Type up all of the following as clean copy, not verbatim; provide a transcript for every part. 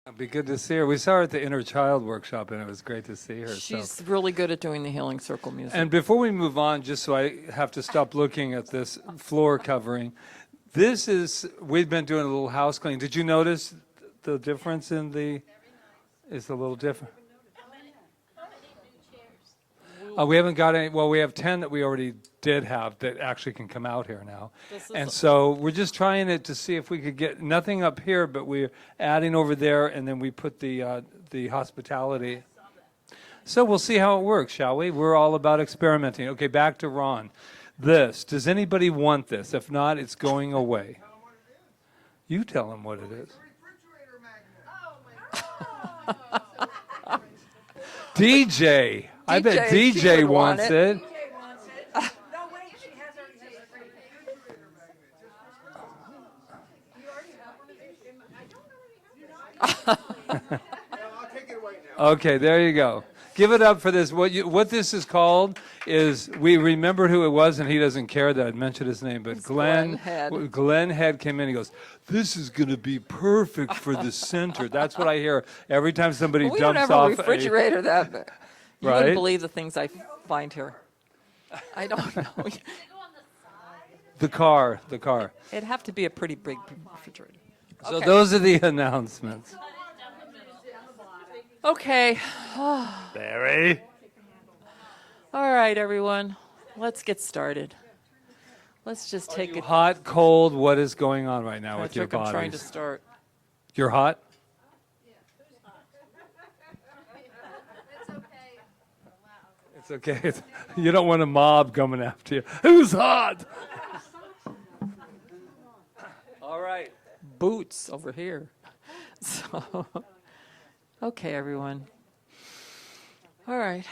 It'd be good to see her. We saw her at the Inner Child workshop, and it was great to see her. She's really good at doing the healing circle music. And before we move on, just so I have to stop looking at this floor covering, we've been doing a little house cleaning. Did you notice the difference in it's a little different? We haven't got any. Well, we have 10 that we already did have that actually can come out here now. And so we're just trying it to see if we could get nothing up here, but we're adding over there, and then we put the hospitality. So we'll see how it works, shall we? We're all about experimenting. Okay, back to Ron. Does anybody want this? If not, it's going away. You tell him what it is. DJ. I bet DJ wants it. No, wait, she has already has a refrigerator magnet. You already have one of these? I don't already have one. I'll take it away now. Okay, there you go. Give it up for this. What this is called is, we remembered who it was, and he doesn't care that I'd mentioned his name, but Glenn Head came in. He goes, "This is going to be perfect for the center." That's what I hear every time somebody we jumps don't have off a refrigerator that big. You Right? wouldn't believe the things I find here. I don't know. The car. It'd have to be a pretty big refrigerator. So Okay. those are the announcements. Okay. Barry. All right, everyone. Let's get started. Let's just take it. Hot, cold, what is going on right now with your Patrick, I'm trying to bodies? start. You're hot? It's okay. You don't want a mob coming after you. Who's hot? All right. Boots over here. So, okay, everyone. All right.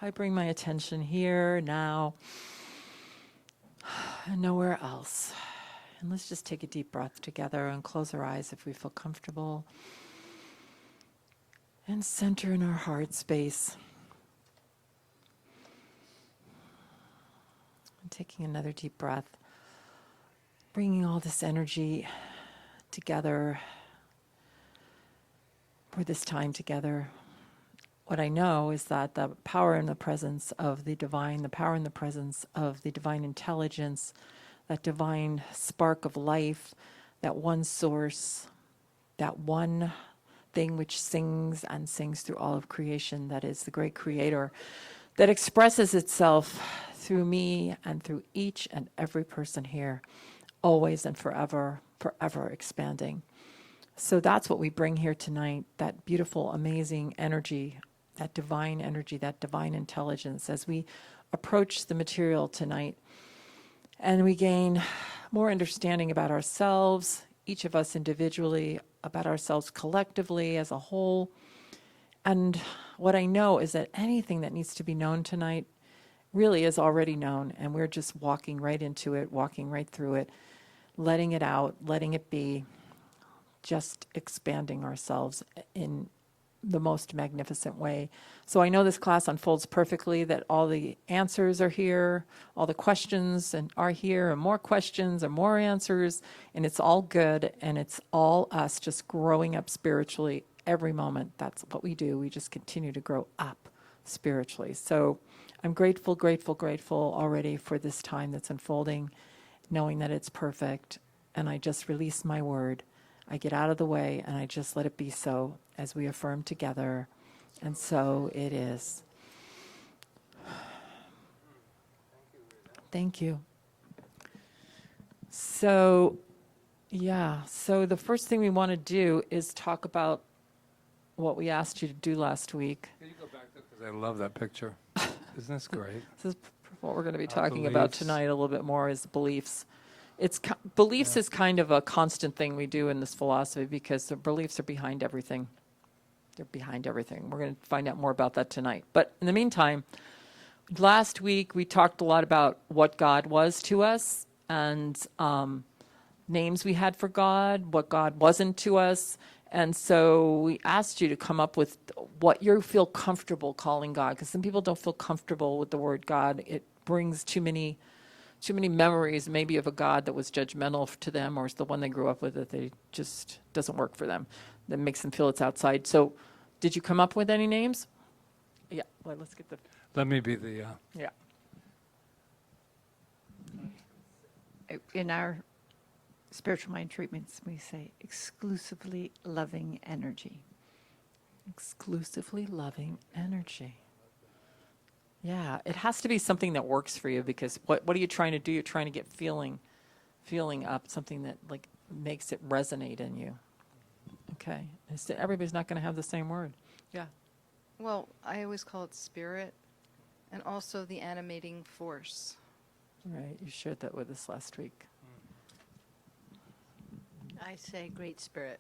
I bring my attention here, now, and nowhere else. And let's just take a deep breath together and close our eyes if we feel comfortable. And center in our heart space. And taking another deep breath. Bringing all this energy together for this time together. What I know is that the power in the presence of the divine, the power in the presence of the divine intelligence, that divine spark of life, that one source, that one thing which sings and sings through all of creation, that is the great creator, that expresses itself through me and through each and every person here, always and forever, forever expanding. So that's what we bring here tonight, that beautiful, amazing energy, that divine intelligence as we approach the material tonight. And we gain more understanding about ourselves, each of us individually, about ourselves collectively as a whole. And what I know is that anything that needs to be known tonight really is already known, and we're just walking right into it, walking right through it, letting it out, letting it be, just expanding ourselves in the most magnificent way. So I know this class unfolds perfectly, that all the answers are here, all the questions are here, and more questions and more answers, and it's all good, and it's all us just growing up spiritually every moment. That's what we do. We just continue to grow up spiritually. So I'm grateful already for this time that's unfolding, knowing that it's perfect, and I just release my word. I get out of the way, and I just let it be so as we affirm together, and so it is. Thank you. So the first thing we want to do is talk about what we asked you to do last week. Can you go back there? Because I love that picture. Isn't this great? This is what we're going to be talking about beliefs. tonight a little bit more, is beliefs. Beliefs is kind of a constant thing we do in this philosophy, because the beliefs are behind everything. They're behind everything. We're going to find out more about that tonight. But in the meantime, last week we talked a lot about what God was to us, and names we had for God, what God wasn't to us. And so we asked you to come up with what you feel comfortable calling God, because some people don't feel comfortable with the word God. It brings too many memories, maybe of a God that was judgmental to them, or is the one they grew up with that they just doesn't work for them. that makes them feel it's outside. So did you come up with any names? Yeah, well, let's get the, Let me be the, yeah. In our spiritual mind treatments, we say exclusively loving energy. Exclusively loving energy. Yeah, it has to be something that works for you, because what are you trying to do? You're trying to get feeling up, something that like makes it resonate in you. Okay, everybody's not going to have the same word. Yeah. Well, I always call it spirit and also the animating force. Right, you shared that with us last week. I say great spirit.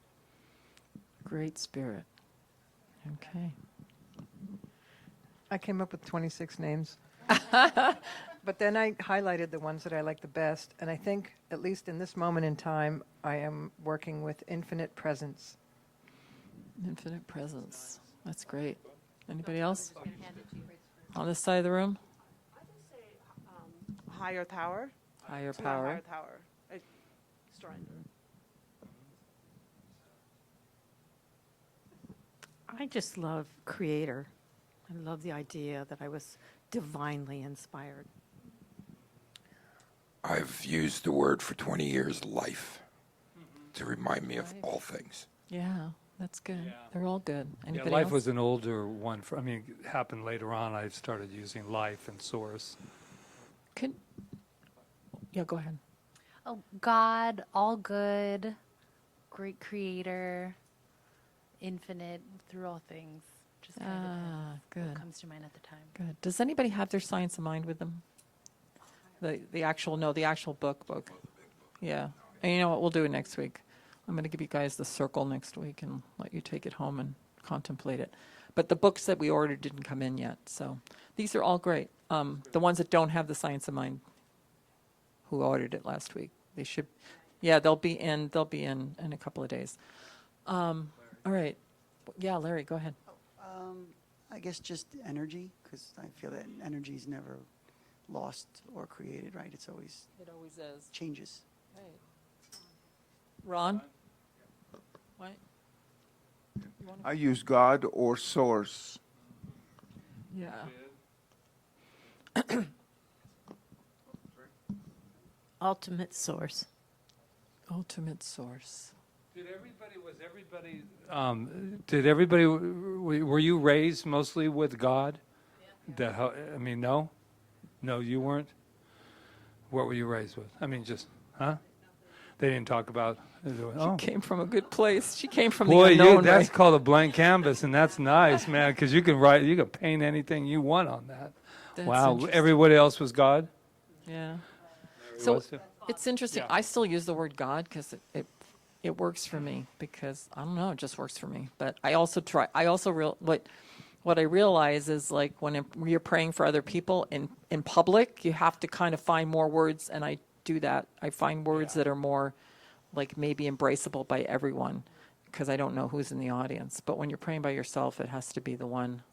Great spirit. Okay. I came up with 26 names. But then I highlighted the ones that I like the best. And I think, at least in this moment in time, I am working with infinite presence. Infinite presence. That's great. Anybody else? On this side of the room? Higher power. Higher To my power. Higher power. Stronger. I just love creator. I love the idea that I was divinely inspired. I've used the word for 20 years, life, to remind me of all things. Yeah, that's good. They're all good. yeah, Anybody life else? was an older one. I mean, it happened later on. I started using life and source. Yeah, go ahead. Oh, God, all good, great creator, infinite through all things. Just kind of Good. what comes to mind at the time. Good. Does anybody have their science of mind with them? The actual book. Yeah. And you know what? We'll do it next week. I'm going to give you guys the circle next week and let you take it home and contemplate it. But the books that we ordered didn't come in yet, so these are all great. The ones that don't have the science of mind, who ordered it last week, they should. Yeah, they'll be in a couple of days. All right. Yeah, Larry, go ahead. I guess just energy, because I feel that energy is never lost or created, right? It's always It always is. changes. Ron? What? I use God or source. Yeah. Ultimate source. Ultimate source. Were you raised mostly with God? Yeah. I mean, no? No, you weren't? What were you raised with? I mean, just, huh? They didn't talk about, oh. Came from a good place. She came from Boy, the unknown, that's right? called a blank canvas, and that's nice, man, because you can paint anything you want on that. That's Wow, interesting. everybody else was God? Yeah. Everybody So was too? it's interesting. Yeah. I still use the word God because it works for me, because I don't know, it just works for me. But I also what I realize is, like, when you're praying for other people in public, you have to kind of find more words, and I do that. I find words that are more like maybe embraceable by everyone, because I don't know who's in the audience. But when you're praying by yourself, it has to be the one.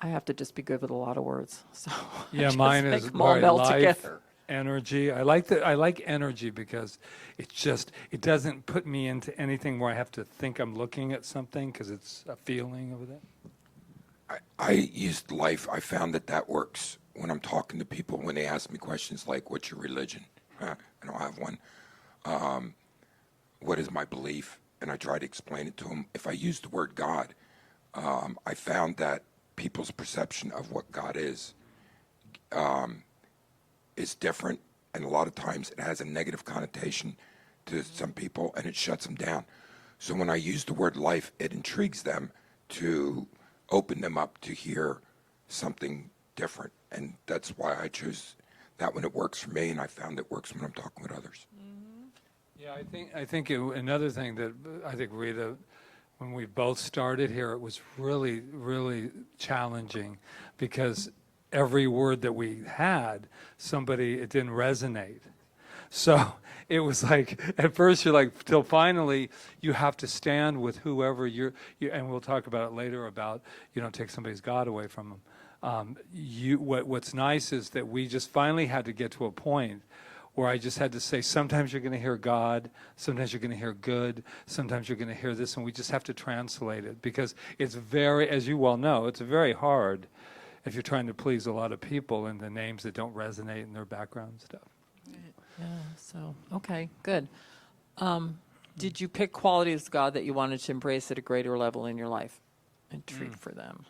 I have to just be good with a lot of words. So I Yeah, just mine make is them all right, meld life, together. energy. I like energy because it doesn't put me into anything where I have to think I'm looking at something, because it's a feeling of it. I used life. I found that works when I'm talking to people, when they ask me questions like, what's your religion? I don't have one. What is my belief? And I try to explain it to them. If I use the word God, I found that people's perception of what God is different, and a lot of times it has a negative connotation to some people, and it shuts them down. So when I use the word life, it intrigues them to open them up to hear something different, and that's why I chose that when it works for me, and I found it works when I'm talking with others. Yeah, I think another thing that I think, Rita, when we both started here, it was really, really challenging, because every word that we had, it didn't resonate. So it was like, at first you're like, till finally you have to stand with whoever and we'll talk about it later about, you don't take somebody's God away from them. What's nice is that we just finally had to get to a point where I just had to say, sometimes you're going to hear God, sometimes you're going to hear good, sometimes you're going to hear this, and we just have to translate it, because it's very, as you well know, it's very hard if you're trying to please a lot of people and the names that don't resonate in their background stuff. Yeah, so, okay, good. Did you pick qualities of God that you wanted to embrace at a greater level in your life and treat for them?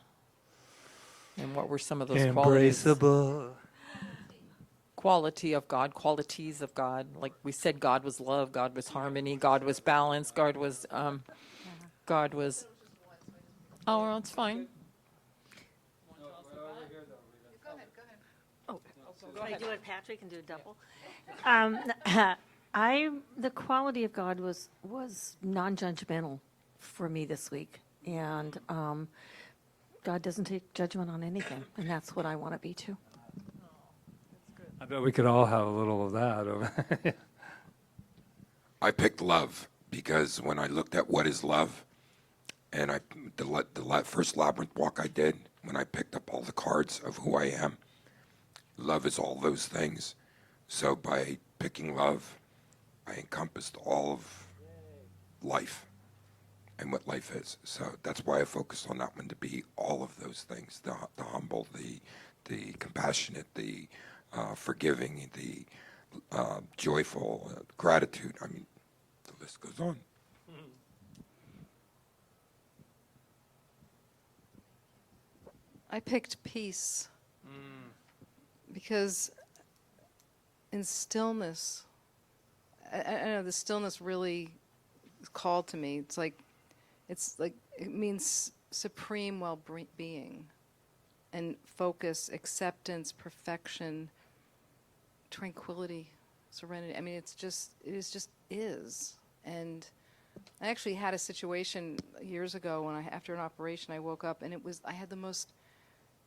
And what were some of those qualities? Embraceable. Quality of God, qualities of God. Like we said, God was love, God was harmony, God was balance, God was, oh, well, it's fine. Can I do it, Patrick, and do a double? The quality of God was non-judgmental for me this week, and God doesn't take judgment on anything, and that's what I want to be too. I bet we could all have a little of that. Over I picked love because when I looked at what is love, and the first labyrinth walk I did, when I picked up all the cards of who I am, love is all those things. So by picking love, I encompassed all of life and what life is. So that's why I focused on that one, to be all of those things: the humble, the compassionate, the forgiving, the joyful, gratitude. I mean, the list goes on. I picked peace because in stillness, I know the stillness really called to me. It's like it means supreme well-being and focus, acceptance, perfection, tranquility, serenity. I mean, it is. And I actually had a situation years ago when after an operation, I woke up and I had the most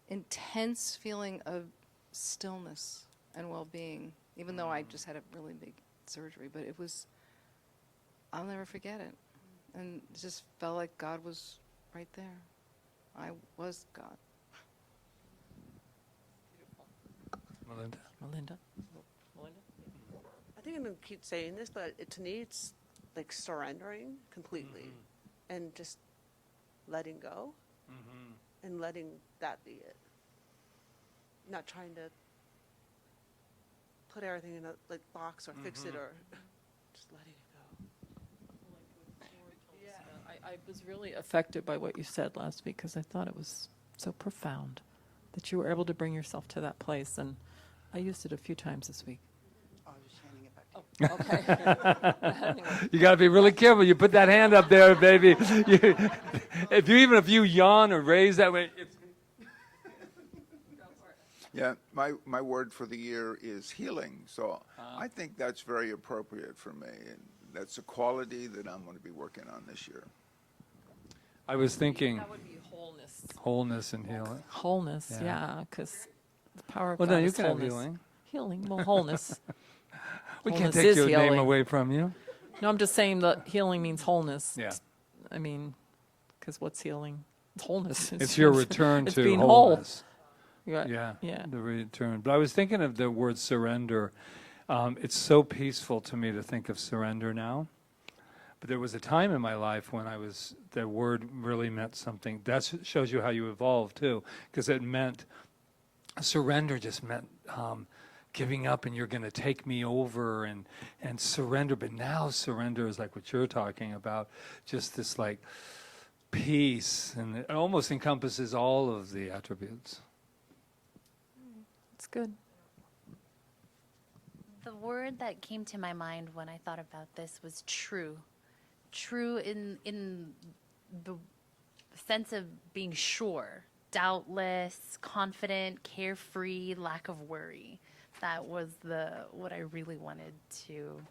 intense feeling of stillness and well-being, even though I just had a really big surgery. But I'll never forget it. And it just felt like God was right there. I was God. Melinda. Melinda? I think I'm going to keep saying this, but to me, it's like surrendering completely and just letting go and letting that be it. Not trying to put everything in a box or fix it, or just letting it go. Yeah, I was really affected by what you said last week, because I thought it was so profound that you were able to bring yourself to that place, and I used it a few times this week. I was just handing it back to you. Okay. Anyway. You got to be really careful. You put that hand up there, baby. If you yawn or raise that way, it's Yeah, my word for the year is healing. So I think that's very appropriate for me, and that's a quality that I'm going to be working on this year. I was thinking That would be wholeness. wholeness and healing. Wholeness, Yeah. yeah, because the power of Well, God no, you is can have wholeness. healing. Healing, well, wholeness. We can't Wholeness take is your name healing. away from you. No, I'm just saying that healing means wholeness. Yeah. I mean, because what's healing? It's wholeness. It's your return it's to being wholeness. Whole. Yeah, Yeah. the return. But I was thinking of the word surrender. It's so peaceful to me to think of surrender now. But there was a time in my life when the word really meant something. That shows you how you evolve too, because it meant, surrender just meant giving up and you're going to take me over and surrender. But now surrender is like what you're talking about, just this like peace, and it almost encompasses all of the attributes. It's good. The word that came to my mind when I thought about this was true. True in the sense of being sure, doubtless, confident, carefree, lack of worry. That was what I really wanted to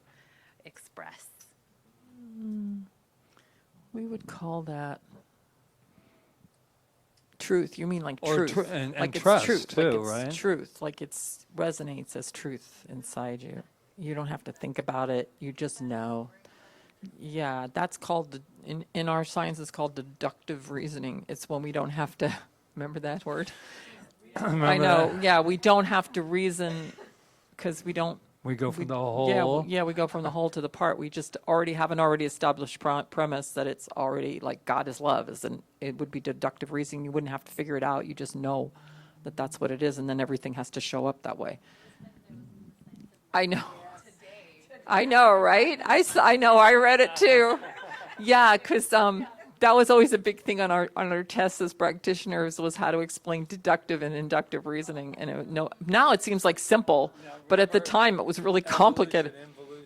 express. We would call that truth. You mean like Or truth? and like it's trust, truth. too, like it's right? Truth, like it's resonates as truth inside you. You don't have to think about it. You just know. Yeah, that's called in our science. It's called deductive reasoning. It's when we don't have to. Remember that word? I know. that? Yeah, we don't have to reason because we don't We go from the Yeah, whole. yeah, we go from the whole to the part. We just already have an already established premise that it's already like God is love. It would be deductive reasoning. You wouldn't have to figure it out. You just know that that's what it is, and then everything has to show up that way. I know. I know, right? I know. I read it too. Yeah, because that was always a big thing on our tests as practitioners was how to explain deductive and inductive reasoning. And now it seems like simple, but at the time it was really complicated.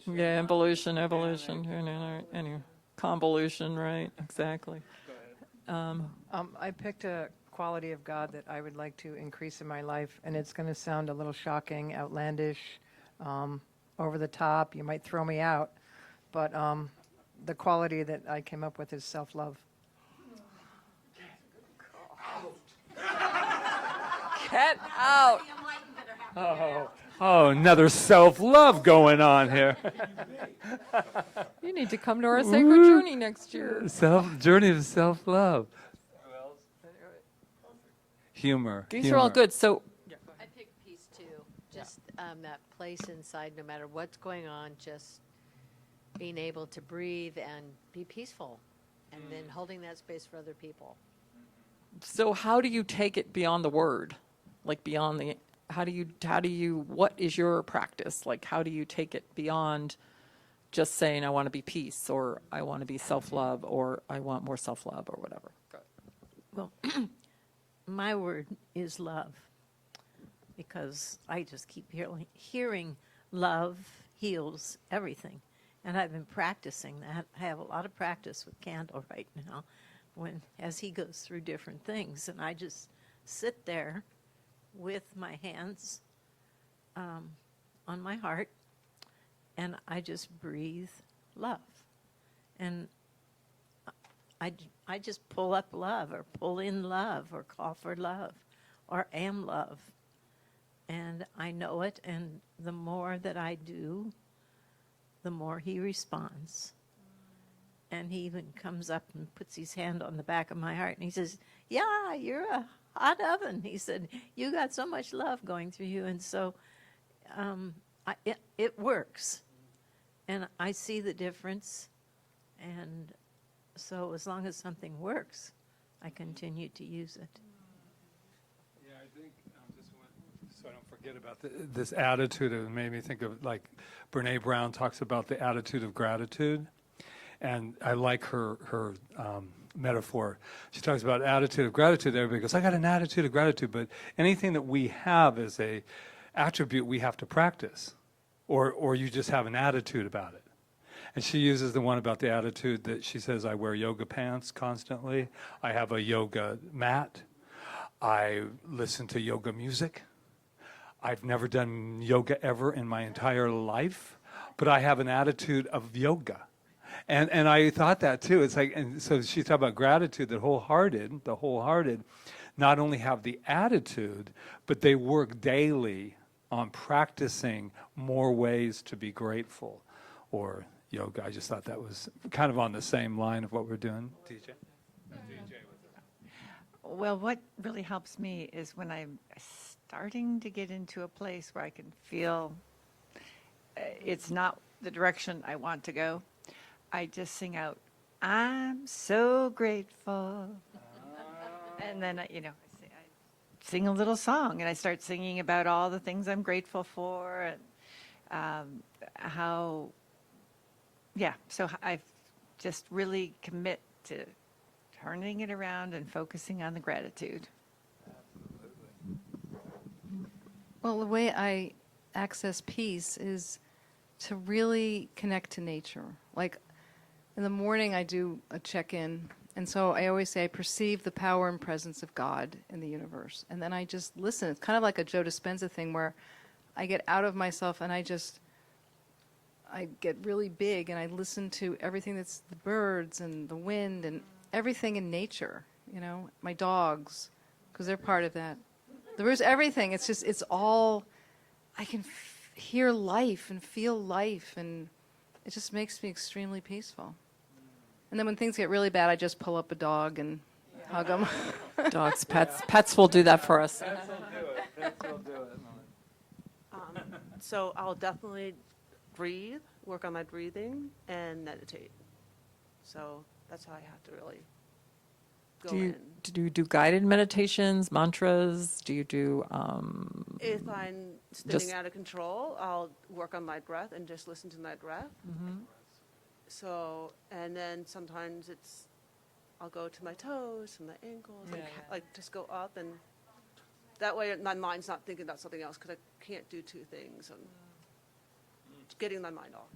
Yeah, evolution, anyway, convolution, right? Exactly. I picked a quality of God that I would like to increase in my life, and it's going to sound a little shocking, outlandish, over the top. You might throw me out, but the quality that I came up with is self-love. Get out. Oh, another self-love going on here. You need to come to our sacred journey next year. Journey of self-love. Humor. These are all good. So I picked peace too. Just that place inside, no matter what's going on, just being able to breathe and be peaceful, and then holding that space for other people. So how do you take it beyond the word? Like beyond the, how do you, what is your practice? Like, how do you take it beyond just saying, I want to be peace, or I want to be self-love, or I want more self-love, or whatever? Well, my word is love, because I just keep hearing love heals everything. And I've been practicing that. I have a lot of practice with Candle right now as he goes through different things. And I just sit there with my hands on my heart, and I just breathe love. And I just pull up love, or pull in love, or call for love, or am love. And I know it, and the more that I do, the more he responds. And he even comes up and puts his hand on the back of my heart, and he says, yeah, you're a hot oven. He said, you got so much love going through you. And so it works. And I see the difference. And so as long as something works, I continue to use it. Yeah, I think so I don't forget about this attitude. It made me think of, like, Brene Brown talks about the attitude of gratitude, and I like her metaphor. She talks about attitude of gratitude. Everybody goes, I got an attitude of gratitude, but anything that we have as a attribute, we have to practice, or you just have an attitude about it. And she uses the one about the attitude that she says, I wear yoga pants constantly. I have a yoga mat. I listen to yoga music. I've never done yoga ever in my entire life, but I have an attitude of yoga. And I thought that too. It's like, and so she's talking about gratitude, the wholehearted, not only have the attitude, but they work daily on practicing more ways to be grateful, or yoga. I just thought that was kind of on the same line of what we're doing. DJ? Well, what really helps me is when I'm starting to get into a place where I can feel it's not the direction I want to go, I just sing out, I'm so grateful. And then, I sing a little song, and I start singing about all the things I'm grateful for, and so I just really commit to turning it around and focusing on the gratitude. Well, the way I access peace is to really connect to nature. Like in the morning, I do a check-in. And so I always say I perceive the power and presence of God in the universe. And then I just listen. It's kind of like a Joe Dispenza thing where I get out of myself and I get really big and I listen to everything that's the birds and the wind and everything in nature, my dogs, because they're part of that. There's everything. It's all, I can hear life and feel life, and it just makes me extremely peaceful. And then when things get really bad, I just pull up a dog and hug them. Dogs, pets will do that for us. So I'll definitely breathe, work on my breathing, and meditate. So that's how I have to really go in. Do you do guided meditations, mantras? Do you do, If I'm Just- spinning out of control, I'll work on my breath and just listen to my breath. So, and then sometimes I'll go to my toes, to my ankles, like just go up, and that way my mind's not thinking about something else, because I can't do two things. I'm getting my mind off.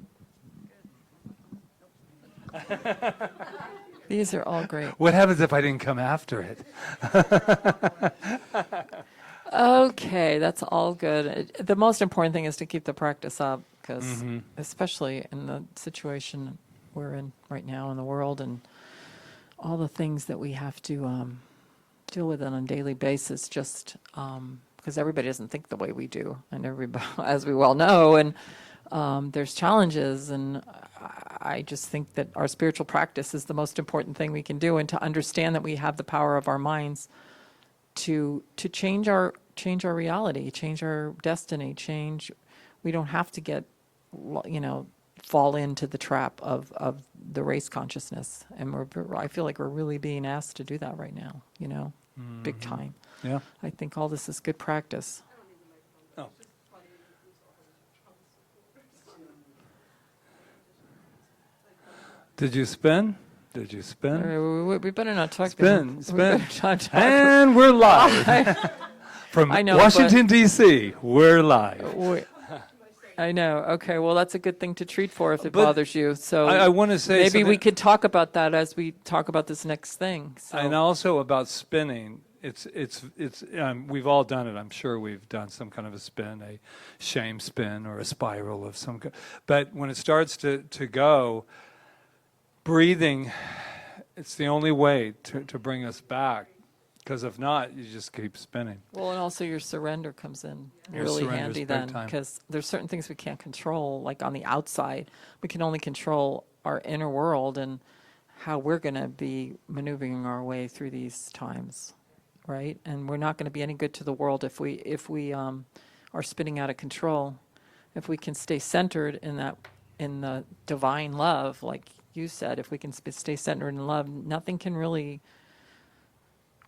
these are all great. What happens if I didn't come after it? Okay, that's all good. The most important thing is to keep the practice up, because especially in the situation we're in right now in the world and all the things that we have to deal with on a daily basis, just because everybody doesn't think the way we do, and everybody, as we well know, and there's challenges, and I just think that our spiritual practice is the most important thing we can do, and to understand that we have the power of our minds to change our reality, change our destiny, we don't have to get, fall into the trap of the race consciousness, and I feel like we're really being asked to do that right now, big time. Yeah. I think all this is good practice. Oh. Did you spin? Did you spin? We better not talk. Spin, We spin. better not talk. And we're live. From I know, Washington, D.C., we're live. I know. Okay, well, that's a good thing to treat for if it But bothers you. So I want to say maybe we something- could talk about that as we talk about this next thing. So. And also about spinning. It's we've all done it. I'm sure we've done some kind of a spin, a shame spin or a spiral of some kind. But when it starts to go, breathing, it's the only way to bring us back. Because if not, you just keep spinning. Well, and also your surrender comes in Your really surrender's handy big then, time. because there's certain things we can't control, like on the outside. We can only control our inner world and how we're going to be maneuvering our way through these times, right? And we're not going to be any good to the world if we are spinning out of control. If we can stay centered in the divine love, like you said, if we can stay centered in love, nothing can really.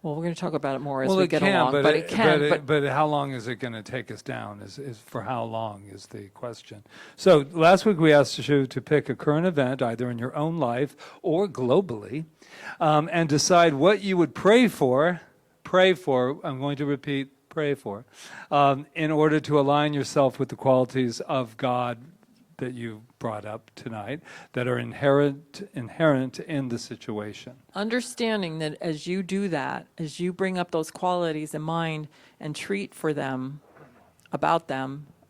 Well, we're going to talk about it more as we get along, but it can. But how long is it going to take us down? Is for how long is the question. So last week we asked you to pick a current event, either in your own life or globally, and decide what you would pray for. Pray for. I'm going to repeat. Pray for, in order to align yourself with the qualities of God that you brought up tonight that are inherent in the situation. Understanding that as you do that, as you bring up those qualities in mind and treat for them, about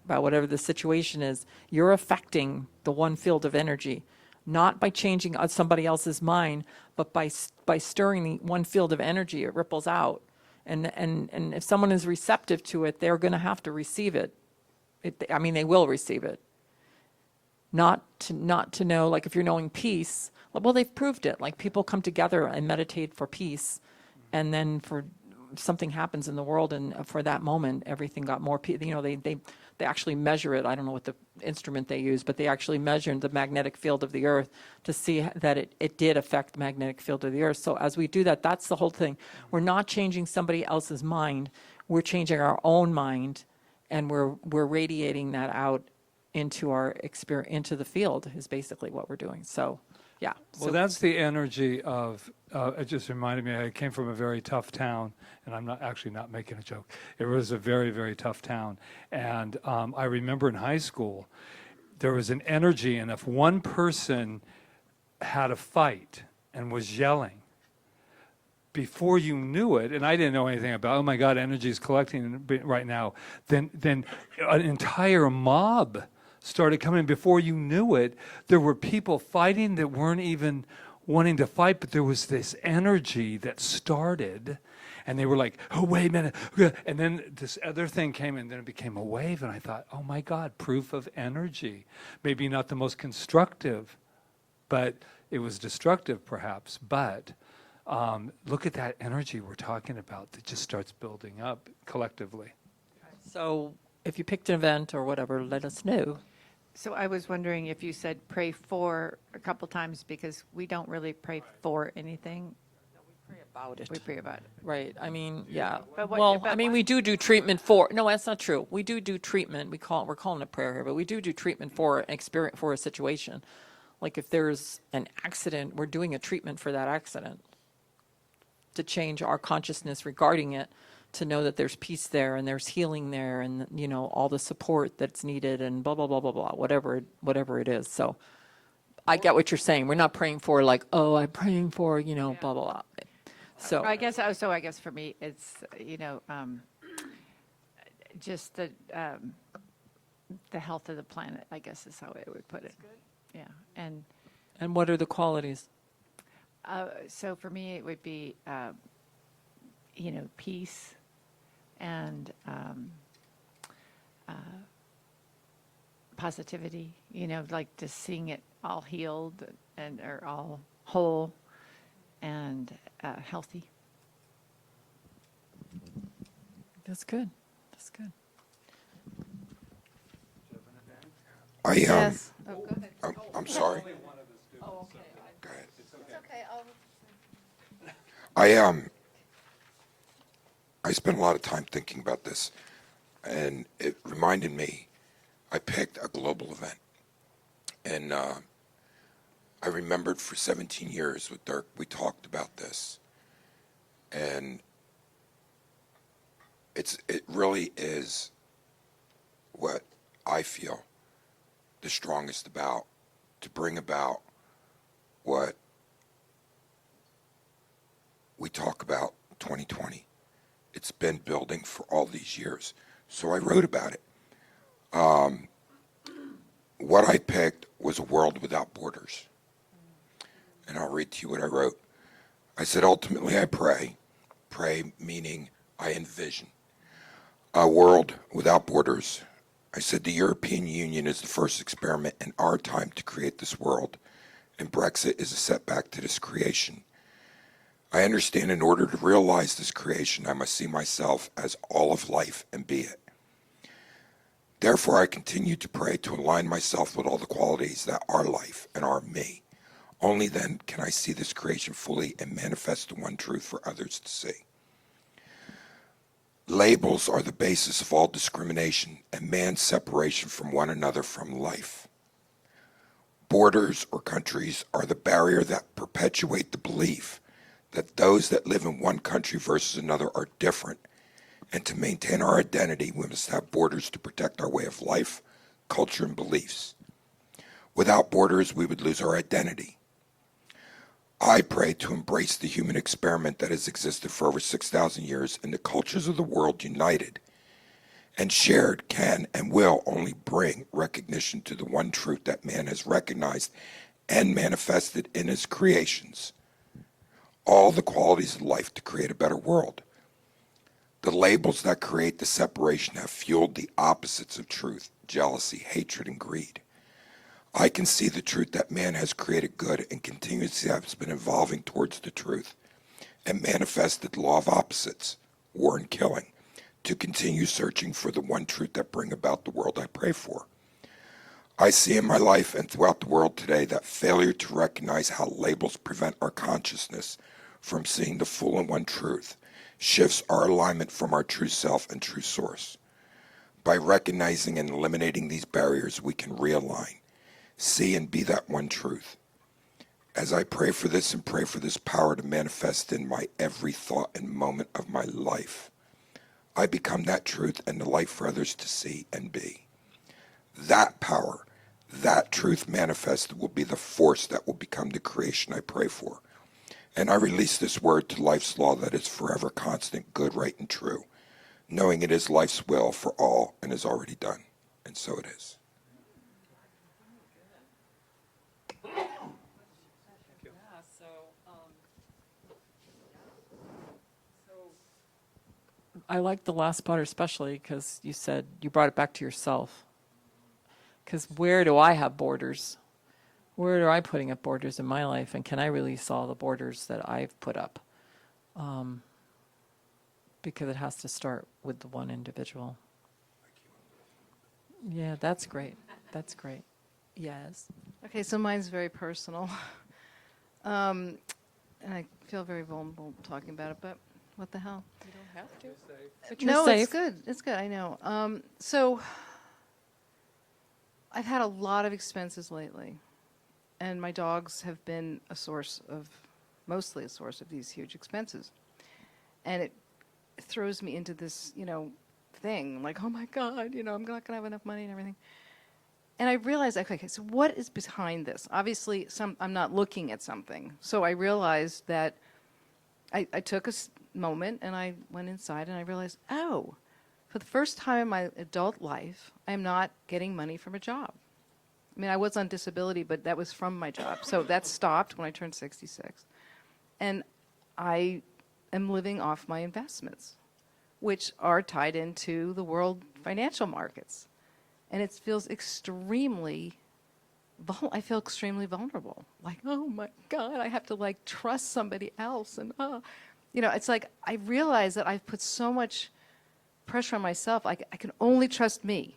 whatever the situation is, you're affecting the one field of energy, not by changing somebody else's mind, but by stirring the one field of energy. It ripples out. And if someone is receptive to it, they're going to have to receive it. They will receive it. Not to know, like if you're knowing peace, well, they've proved it. Like people come together and meditate for peace, and then for something happens in the world, and for that moment, everything got more peace. They actually measure it. I don't know what the instrument they use, but they actually measured the magnetic field of the earth to see that it did affect the magnetic field of the earth. So as we do that, that's the whole thing. We're not changing somebody else's mind. We're changing our own mind, and we're radiating that out into our experience, into the field is basically what we're doing. So, yeah. Well, that's the energy of, it just reminded me, I came from a very tough town, and I'm not making a joke. It was a very, very tough town. And I remember in high school, there was an energy, and if one person had a fight and was yelling, before you knew it, and I didn't know anything about, oh my God, energy is collecting right now, then an entire mob started coming. Before you knew it, there were people fighting that weren't even wanting to fight, but there was this energy that started, and they were like, oh, wait a minute. And then this other thing came, and then it became a wave, and I thought, oh my God, proof of energy. Maybe not the most constructive, but it was destructive perhaps, but look at that energy we're talking about that just starts building up collectively. So if you picked an event or whatever, let us know. So I was wondering if you said pray for a couple times, because we don't really pray for anything. About it. We pray about it. Right, I mean, yeah. But what- Well, but I mean, what- we do treatment for, no, that's not true. We do treatment, we're calling it prayer here, but we do treatment for an experience, for a situation. Like if there's an accident, we're doing a treatment for that accident to change our consciousness regarding it, to know that there's peace there and there's healing there and, you know, all the support that's needed and blah, blah, blah, blah, blah, whatever it is. So I get what you're saying. We're not praying for like, oh, I'm praying for, you know, blah, blah, blah. So, I guess, so I guess for me, it's, you know, just the health of the planet, I guess is how I would put it. Yeah, and what are the qualities? so for me, it would be, you know, peace and positivity, you know, like just seeing it all healed and or all whole and healthy. That's good. That's good. Yes. Oh, go ahead. I'm sorry. Oh, okay. Go ahead. It's okay. I spent a lot of time thinking about this, and it reminded me, I picked a global event, and I remembered for 17 years with Dirk, we talked about this, and it really is what I feel the strongest about, to bring about what we talk about 2020. It's been building for all these years. So I wrote about it. What I picked was a world without borders. And I'll read to you what I wrote. I said, ultimately I pray meaning I envision, a world without borders. I said the European Union is the first experiment in our time to create this world, and Brexit is a setback to this creation. I understand in order to realize this creation, I must see myself as all of life and be it. Therefore, I continue to pray to align myself with all the qualities that are life and are me. Only then can I see this creation fully and manifest the one truth for others to see. Labels are the basis of all discrimination and man's separation from one another from life. Borders or countries are the barrier that perpetuate the belief that those that live in one country versus another are different. And to maintain our identity, we must have borders to protect our way of life, culture, and beliefs. Without borders, we would lose our identity. I pray to embrace the human experiment that has existed for over 6,000 years, and the cultures of the world united and shared can and will only bring recognition to the one truth that man has recognized and manifested in his creations. All the qualities of life to create a better world. The labels that create the separation have fueled the opposites of truth, jealousy, hatred, and greed. I can see the truth that man has created good and continuously has been evolving towards the truth and manifested the law of opposites, war and killing, to continue searching for the one truth that bring about the world I pray for. I see in my life and throughout the world today that failure to recognize how labels prevent our consciousness from seeing the full and one truth shifts our alignment from our true self and true source. By recognizing and eliminating these barriers, we can realign, see and be that one truth. As I pray for this and pray for this power to manifest in my every thought and moment of my life, I become that truth and the light for others to see and be. That power, that truth manifested will be the force that will become the creation I pray for. And I release this word to life's law that is forever constant, good, right, and true, knowing it is life's will for all and is already done. And so it is. I like the last part especially because you said you brought it back to yourself. Because where do I have borders? Where are I putting up borders in my life? And can I release all the borders that I've put up? Because it has to start with the one individual. Yeah, that's great. That's great. Yes. Okay, so mine's very personal. And I feel very vulnerable talking about it, but what the hell? You don't have to. But you're No, safe. it's good. It's good. I know. So I've had a lot of expenses lately, and my dogs have been mostly a source of these huge expenses. And it throws me into this, thing like, oh my God, I'm not going to have enough money and everything. And I realized, okay, so what is behind this? Obviously, I'm not looking at something. So I realized that I took a moment and I went inside and I realized, oh, for the first time in my adult life, I am not getting money from a job. I mean, I was on disability, but that was from my job. So that stopped when I turned 66. And I am living off my investments, which are tied into the world financial markets. And it feels extremely, I feel extremely vulnerable. Like, oh my God, I have to like trust somebody else. And, it's like, I realize that I've put so much pressure on myself. I can only trust me.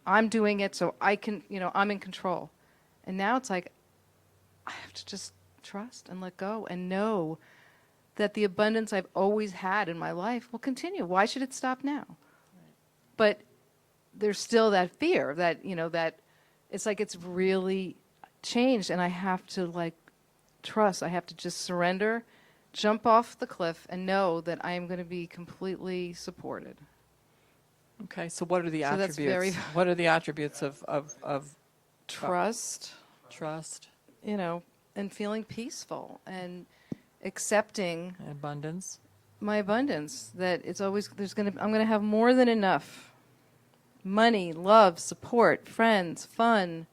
I'm doing it, so I can, I'm in control. And now it's like, I have to just trust and let go and know that the abundance I've always had in my life will continue. Why should it stop now? Right. But there's still that fear that, that it's like it's really changed and I have to like trust. I have to just surrender, jump off the cliff and know that I am going to be completely supported. Okay, so what are the So that's attributes? very- What are the attributes of Trust, trust and feeling peaceful and accepting and abundance? my abundance, that it's always, I'm going to have more than enough. Money, love, support, friends, fun,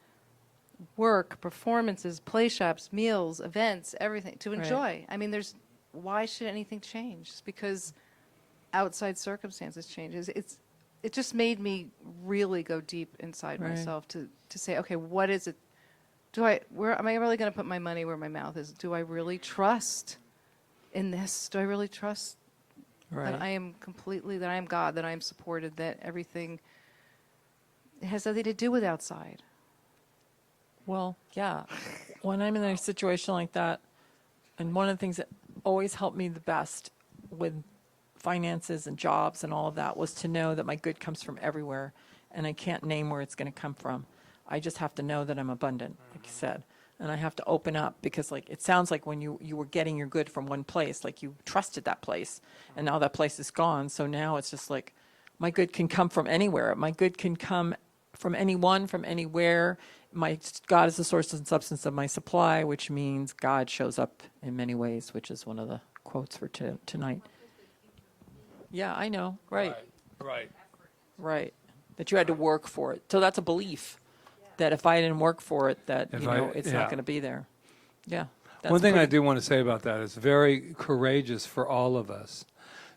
work, performances, play shops, meals, events, everything to enjoy. Right. I mean, why should anything change? Just because outside circumstances changes. It just made me really go deep inside Right. myself to say, okay, what is it? Where am I really going to put my money where my mouth is? Do I really trust in this? Do I really trust Right. that I am that I am God, that I am supported, that everything, it has nothing to do with outside. Well, yeah. When I'm in a situation like that, and one of the things that always helped me the best with finances and jobs and all of that was to know that my good comes from everywhere, and I can't name where it's going to come from. I just have to know that I'm abundant, like you said. And I have to open up because, like, it sounds like when you were getting your good from one place, like you trusted that place, and now that place is gone. So now it's just like, my good can come from anywhere. My good can come from anyone, from anywhere. God is the source and substance of my supply, which means God shows up in many ways, which is one of the quotes for tonight. Yeah, I know. Right. That you had to work for it. So that's a belief that if I didn't work for it, that it's not going to be there. Yeah. One thing I do want to say about that is very courageous for all of us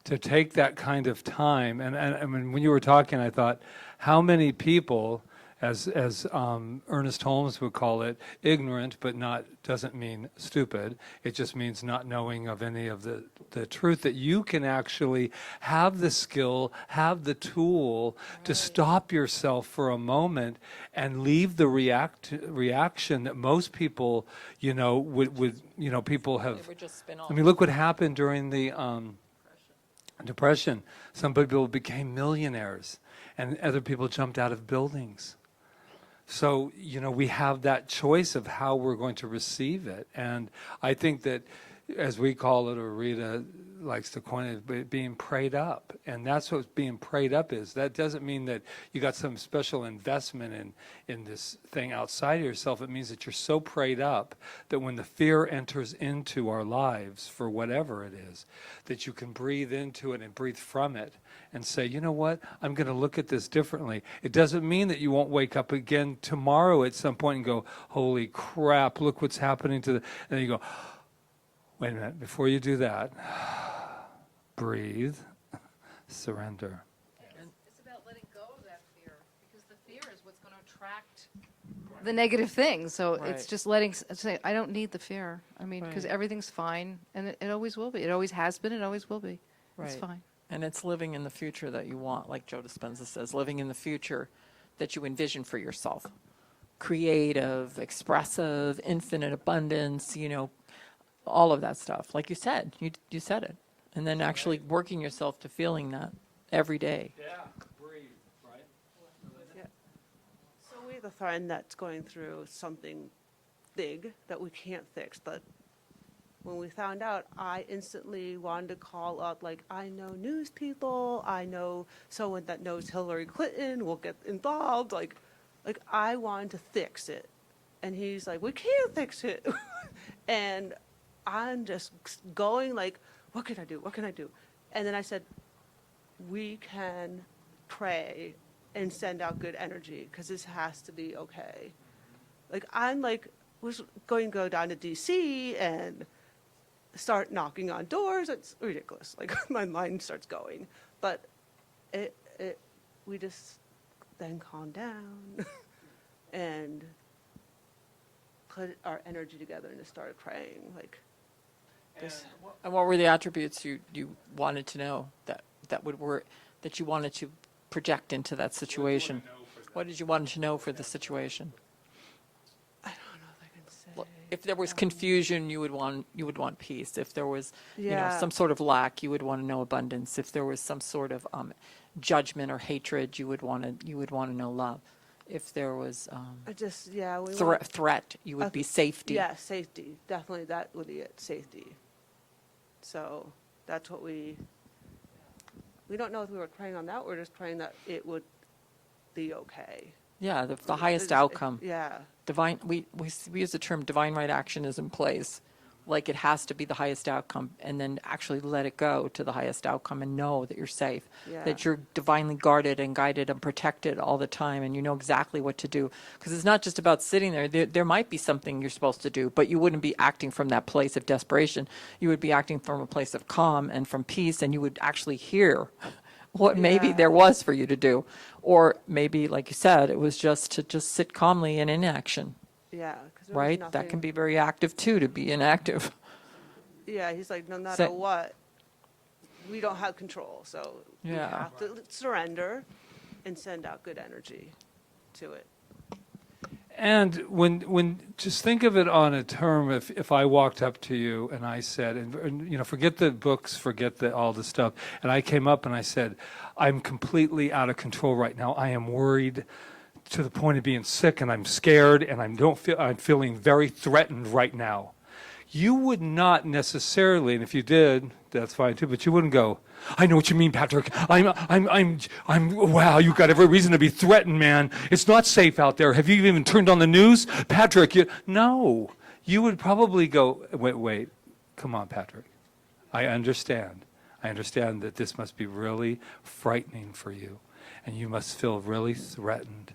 to take that kind of time. And I mean, when you were talking, I thought, how many people, as Ernest Holmes would call it, ignorant, but doesn't mean stupid. It just means not knowing of any of the truth, that you can actually have the skill, have the tool to stop yourself for a moment and leave the reaction that most people, people have. They would just spin off. I mean, look what happened during the Depression. Some people became millionaires, and other people jumped out of buildings. So, we have that choice of how we're going to receive it. And I think that, as we call it, or Rita likes to coin it, being prayed up. And that's what being prayed up is. That doesn't mean that you got some special investment in this thing outside of yourself. It means that you're so prayed up that when the fear enters into our lives, for whatever it is, that you can breathe into it and breathe from it and say, you know what, I'm going to look at this differently. It doesn't mean that you won't wake up again tomorrow at some point and go, holy crap, look what's happening to and then you go, wait a minute, before you do that, breathe, surrender. It's about letting go of that fear, because the fear is what's going to attract the negative things. So Right. it's just say, I don't need the fear. I mean, because Right. everything's fine, and it always will be. It always has been, it always will be. It's Right. fine. And it's living in the future that you want, like Joe Dispenza says, living in the future that you envision for yourself. Creative, expressive, infinite abundance, all of that stuff. Like you said, you said it. And then actually working yourself to feeling that every day. Yeah, breathe, right? Yeah. So we have a friend that's going through something big that we can't fix, but when we found out, I instantly wanted to call up, like, I know news people, I know someone that knows Hillary Clinton will get involved, like I wanted to fix it. And he's like, we can't fix it. And I'm just going like, what can I do? What can I do? And then I said, we can pray and send out good energy because this has to be okay. Like, I'm like, was going to go down to DC and start knocking on doors. It's ridiculous. Like, my mind starts going. But we just then calmed down and put our energy together and just started praying. Like, this. And what were the attributes you wanted to know that you wanted to project into that situation? What did you want to know for the situation? I don't know if I can say. Well, if there was confusion, you would want peace. If there was, Yeah. some sort of lack, you would want to know abundance. If there was some sort of judgment or hatred, you would want to know love. If there was I just, yeah. We threat, you would be safety. Yeah, safety. Definitely that would be it, safety. So that's what we don't know if we were praying on that. We're just praying that it would be okay. Yeah, the highest It's- outcome. Yeah. Divine. We use the term divine right action is in place, like it has to be the highest outcome, and then actually let it go to the highest outcome and know that you're safe, Yeah. that you're divinely guarded and guided and protected all the time, and you know exactly what to do. Because it's not just about sitting there. There might be something you're supposed to do, but you wouldn't be acting from that place of desperation. You would be acting from a place of calm and from peace, and you would actually hear what maybe Yeah. there was for you to do. Or maybe, like you said, it was just to sit calmly in inaction, Yeah. 'Cause there was right? That can nothing- be very active too, to be inactive. Yeah, he's like, no matter Say- what, we don't have control. So we Yeah. have to surrender and send out good energy to it. And when just think of it on a term, if I walked up to you and I said, and forget the books, forget all the stuff, and I came up and I said, I'm completely out of control right now. I am worried to the point of being sick, and I'm scared, and I'm feeling very threatened right now. You would not necessarily, and if you did, that's fine too, but you wouldn't go, I know what you mean, Patrick. Wow, you've got every reason to be threatened, man. It's not safe out there. Have you even turned on the news? Patrick, no. You would probably go, wait, come on, Patrick. I understand. I understand that this must be really frightening for you, and you must feel really threatened.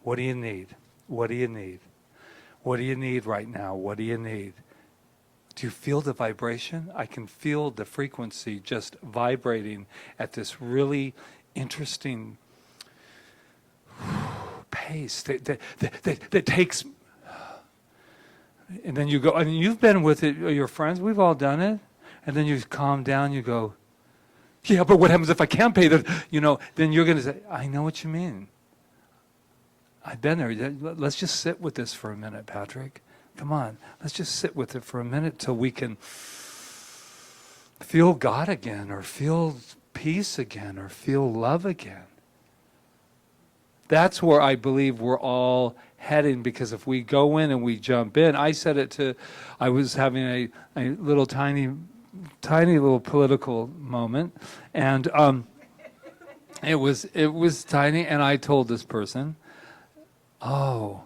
What do you need? What do you need? What do you need right now? What do you need? Do you feel the vibration? I can feel the frequency just vibrating at this really interesting pace that takes. And then you go, and you've been with it, your friends, we've all done it. And then you calm down, you go, yeah, but what happens if I can't pay the, then you're going to say, I know what you mean. I've been there. Let's just sit with this for a minute, Patrick. Come on. Let's just sit with it for a minute till we can feel God again, or feel peace again, or feel love again. That's where I believe we're all heading, because if we go in and we jump in, I was having a little tiny little political moment, and it was tiny, and I told this person, oh,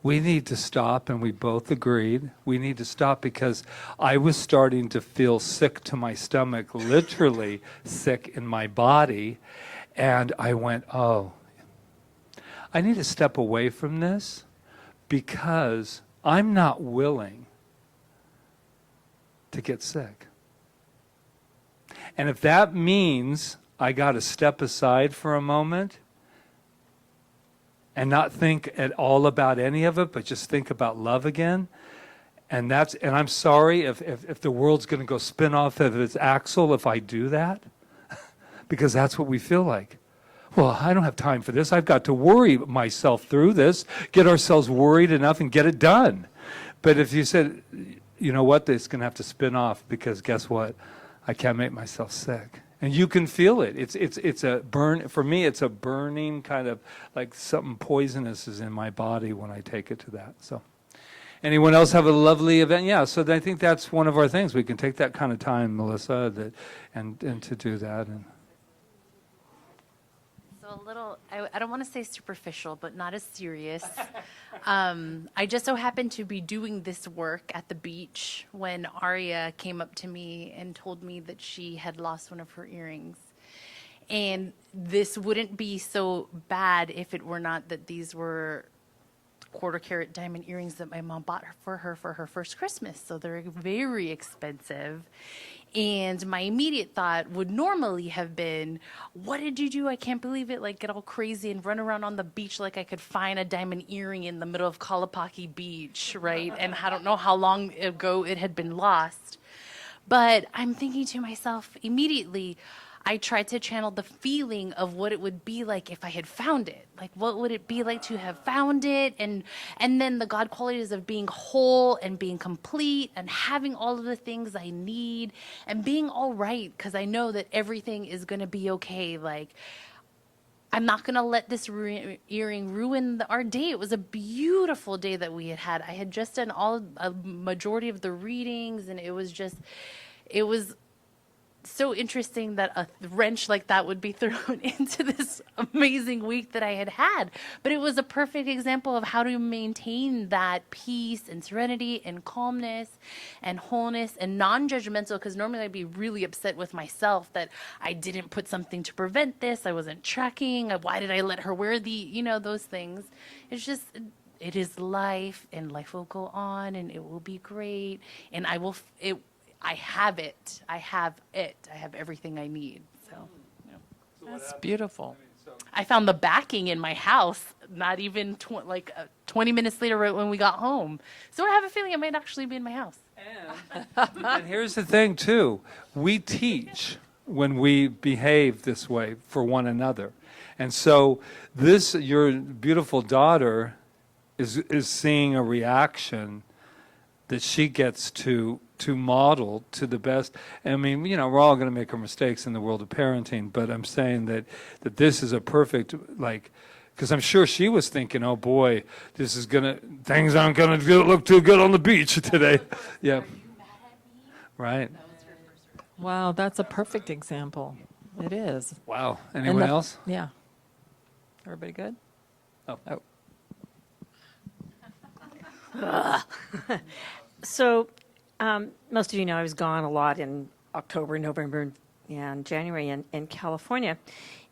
we need to stop, and we both agreed. We need to stop because I was starting to feel sick to my stomach, literally sick in my body, and I went, oh, I need to step away from this because I'm not willing to get sick. And if that means I got to step aside for a moment and not think at all about any of it, but just think about love again. And I'm sorry if the world's going to go spin off of its axle if I do that, because that's what we feel like. well, I don't have time for this. I've got to worry myself through this, get ourselves worried enough and get it done. But if you said, you know what, it's going to have to spin off because guess what? I can't make myself sick. And you can feel it. It's a burn. For me, it's a burning kind of like something poisonous is in my body when I take it to that. So anyone else have a lovely event? Yeah, so I think that's one of our things. We can take that kind of time, Melissa, and to do that. And So a little, I don't want to say superficial, but not as serious. I just so happened to be doing this work at the beach when Aria came up to me and told me that she had lost one of her earrings. And this wouldn't be so bad if it were not that these were quarter carat diamond earrings that my mom bought for her first Christmas. So they're very expensive. And my immediate thought would normally have been, what did you do? I can't believe it. Like, get all crazy and run around on the beach like I could find a diamond earring in the middle of Kalapaki Beach, right? And I don't know how long ago it had been lost. But I'm thinking to myself immediately, I tried to channel the feeling of what it would be like if I had found it. Like, what would it be like to have found it? And then the God qualities of being whole and being complete and having all of the things I need and being all right, because I know that everything is going to be okay. Like, I'm not going to let this earring ruin our day. It was a beautiful day that we had. I had just done a majority of the readings, and it was so interesting that a wrench like that would be thrown into this amazing week that I had. But it was a perfect example of how to maintain that peace and serenity and calmness and wholeness and non-judgmental, because normally I'd be really upset with myself that I didn't put something to prevent this. I wasn't tracking. Why did I let her wear those things? It's just, it is life, and life will go on, and it will be great. And I have it. I have everything I need. So, That's beautiful. I found the backing in my house, not even 20 minutes later, right when we got home. So I have a feeling it might actually be in my house. And here's the thing, too. We teach when we behave this way for one another. And so your beautiful daughter is seeing a reaction that she gets to model to the best. I mean, we're all going to make our mistakes in the world of parenting, but I'm saying that this is a perfect, because I'm sure she was thinking, oh boy, things aren't going to look too good on the beach today. Yeah. Right. Wow, that's a perfect example. It is. Wow. Anyone else? Yeah. Everybody good? Oh. So, most of you know I was gone a lot in October, November, and January in California.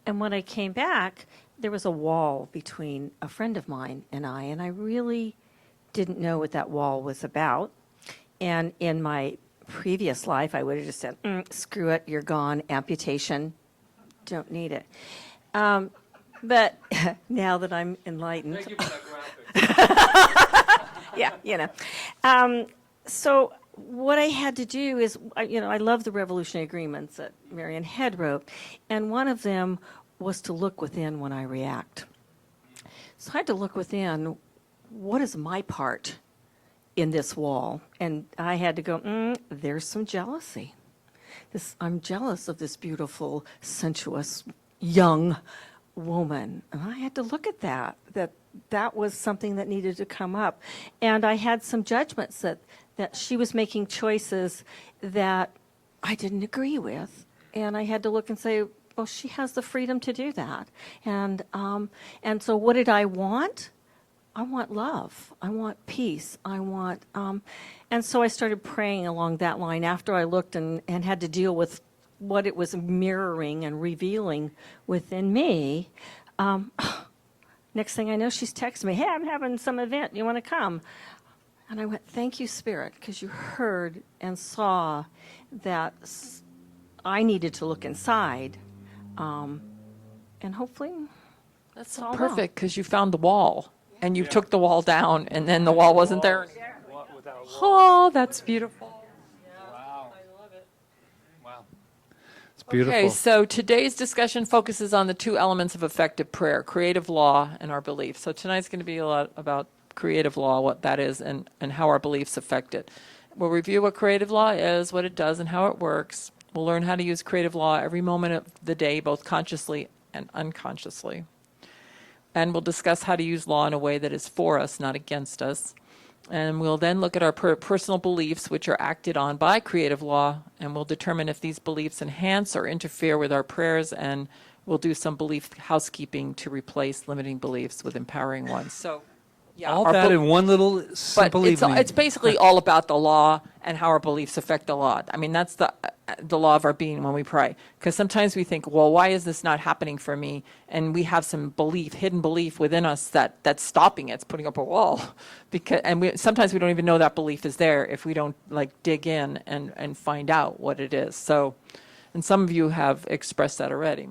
And when I came back, there was a wall between a friend of mine and I really didn't know what that wall was about. And in my previous life, I would have just said, screw it, you're gone, amputation, don't need it. But now that I'm enlightened. Thank you for that graphic. Yeah, so what I had to do is, I love the revolutionary agreements that Marian Head wrote, and one of them was to look within when I react. So I had to look within, what is my part in this wall? And I had to go, there's some jealousy. I'm jealous of this beautiful, sensuous, young woman. And I had to look at that was something that needed to come up. And I had some judgments that she was making choices that I didn't agree with. And I had to look and say, well, she has the freedom to do that. And so what did I want? I want love. I want peace. I want, and so I started praying along that line after I looked and had to deal with what it was mirroring and revealing within me. Next thing I know, she's texting me, hey, I'm having some event. You want to come? And I went, thank you, Spirit, because you heard and saw that I needed to look inside. And hopefully That's all perfect, because you found the wall, and you took the wall down, and then the wall wasn't there. Oh, that's beautiful. Wow. I love it. Wow. It's beautiful. Okay, so today's discussion focuses on the two elements of effective prayer, creative law and our beliefs. So tonight's going to be a lot about creative law, what that is, and how our beliefs affect it. We'll review what creative law is, what it does, and how it works. We'll learn how to use creative law every moment of the day, both consciously and unconsciously. And we'll discuss how to use law in a way that is for us, not against us. And we'll then look at our personal beliefs, which are acted on by creative law, and we'll determine if these beliefs enhance or interfere with our prayers, and we'll do some belief housekeeping to replace limiting beliefs with empowering ones. So, yeah. All our that bel- in one little But simple evening. it's basically all about the law and how our beliefs affect the law. I mean, that's the law of our being when we pray. Because sometimes we think, well, why is this not happening for me? And we have some belief, hidden belief within us that's stopping it. It's putting up a wall. Sometimes we don't even know that belief is there if we don't like dig in and find out what it is. So, and some of you have expressed that already.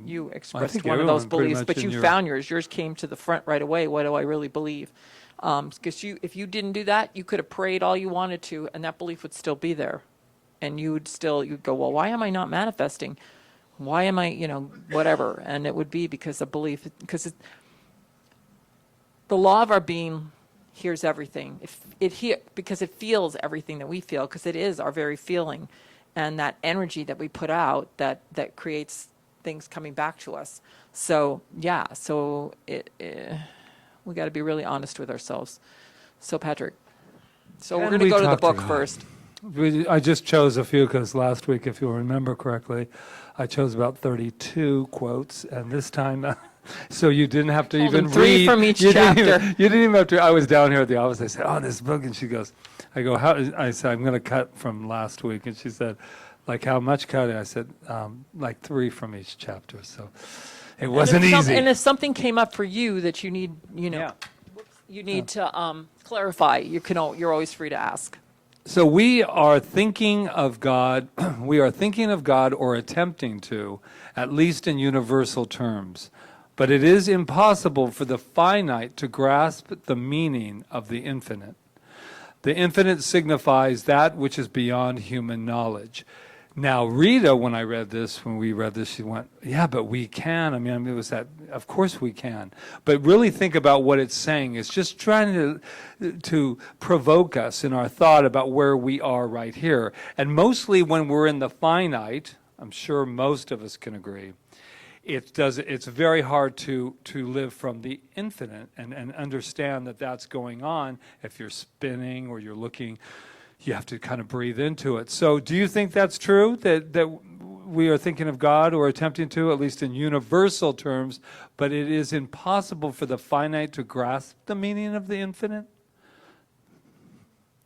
You expressed think one of those everyone pretty beliefs, much but in you your- found yours. Yours came to the front right away. What do I really believe? Because if you didn't do that, you could have prayed all you wanted to, and that belief would still be there. And you'd go, well, why am I not manifesting? Why am I, whatever? And it would be because of belief, because the law of our being hears everything. Because it feels everything that we feel, because it is our very feeling. And that energy that we put out that creates things coming back to us. So, yeah, we got to be really honest with ourselves. So, Patrick, we're Can going to we go to the talk to book God? first. I just chose a few because last week, if you'll remember correctly, I chose about 32 quotes, and this time, so you didn't have to told even him 3 read. from each you didn't even- chapter. you didn't even have to. I was down here at the office. I said, "Oh, this book," and she goes, "I go, how?" I said, "I'm going to cut from last week," and she said, "Like how much cutting?" I said, "Like 3 from each chapter." So it wasn't easy. And if something came up for you that you need, Yeah. you need to clarify, you're always free to ask. So we are thinking of God, we are thinking of God or attempting to, at least in universal terms. But it is impossible for the finite to grasp the meaning of the infinite. The infinite signifies that which is beyond human knowledge. Now, Rita, when we read this, she went, yeah, but we can. I mean, it was that, of course we can. But really think about what it's saying. It's just trying to provoke us in our thought about where we are right here. And mostly when we're in the finite, I'm sure most of us can agree, it's very hard to live from the infinite and understand that that's going on. If you're spinning or you're looking, you have to kind of breathe into it. So do you think that's true, that we are thinking of God or attempting to, at least in universal terms, but it is impossible for the finite to grasp the meaning of the infinite?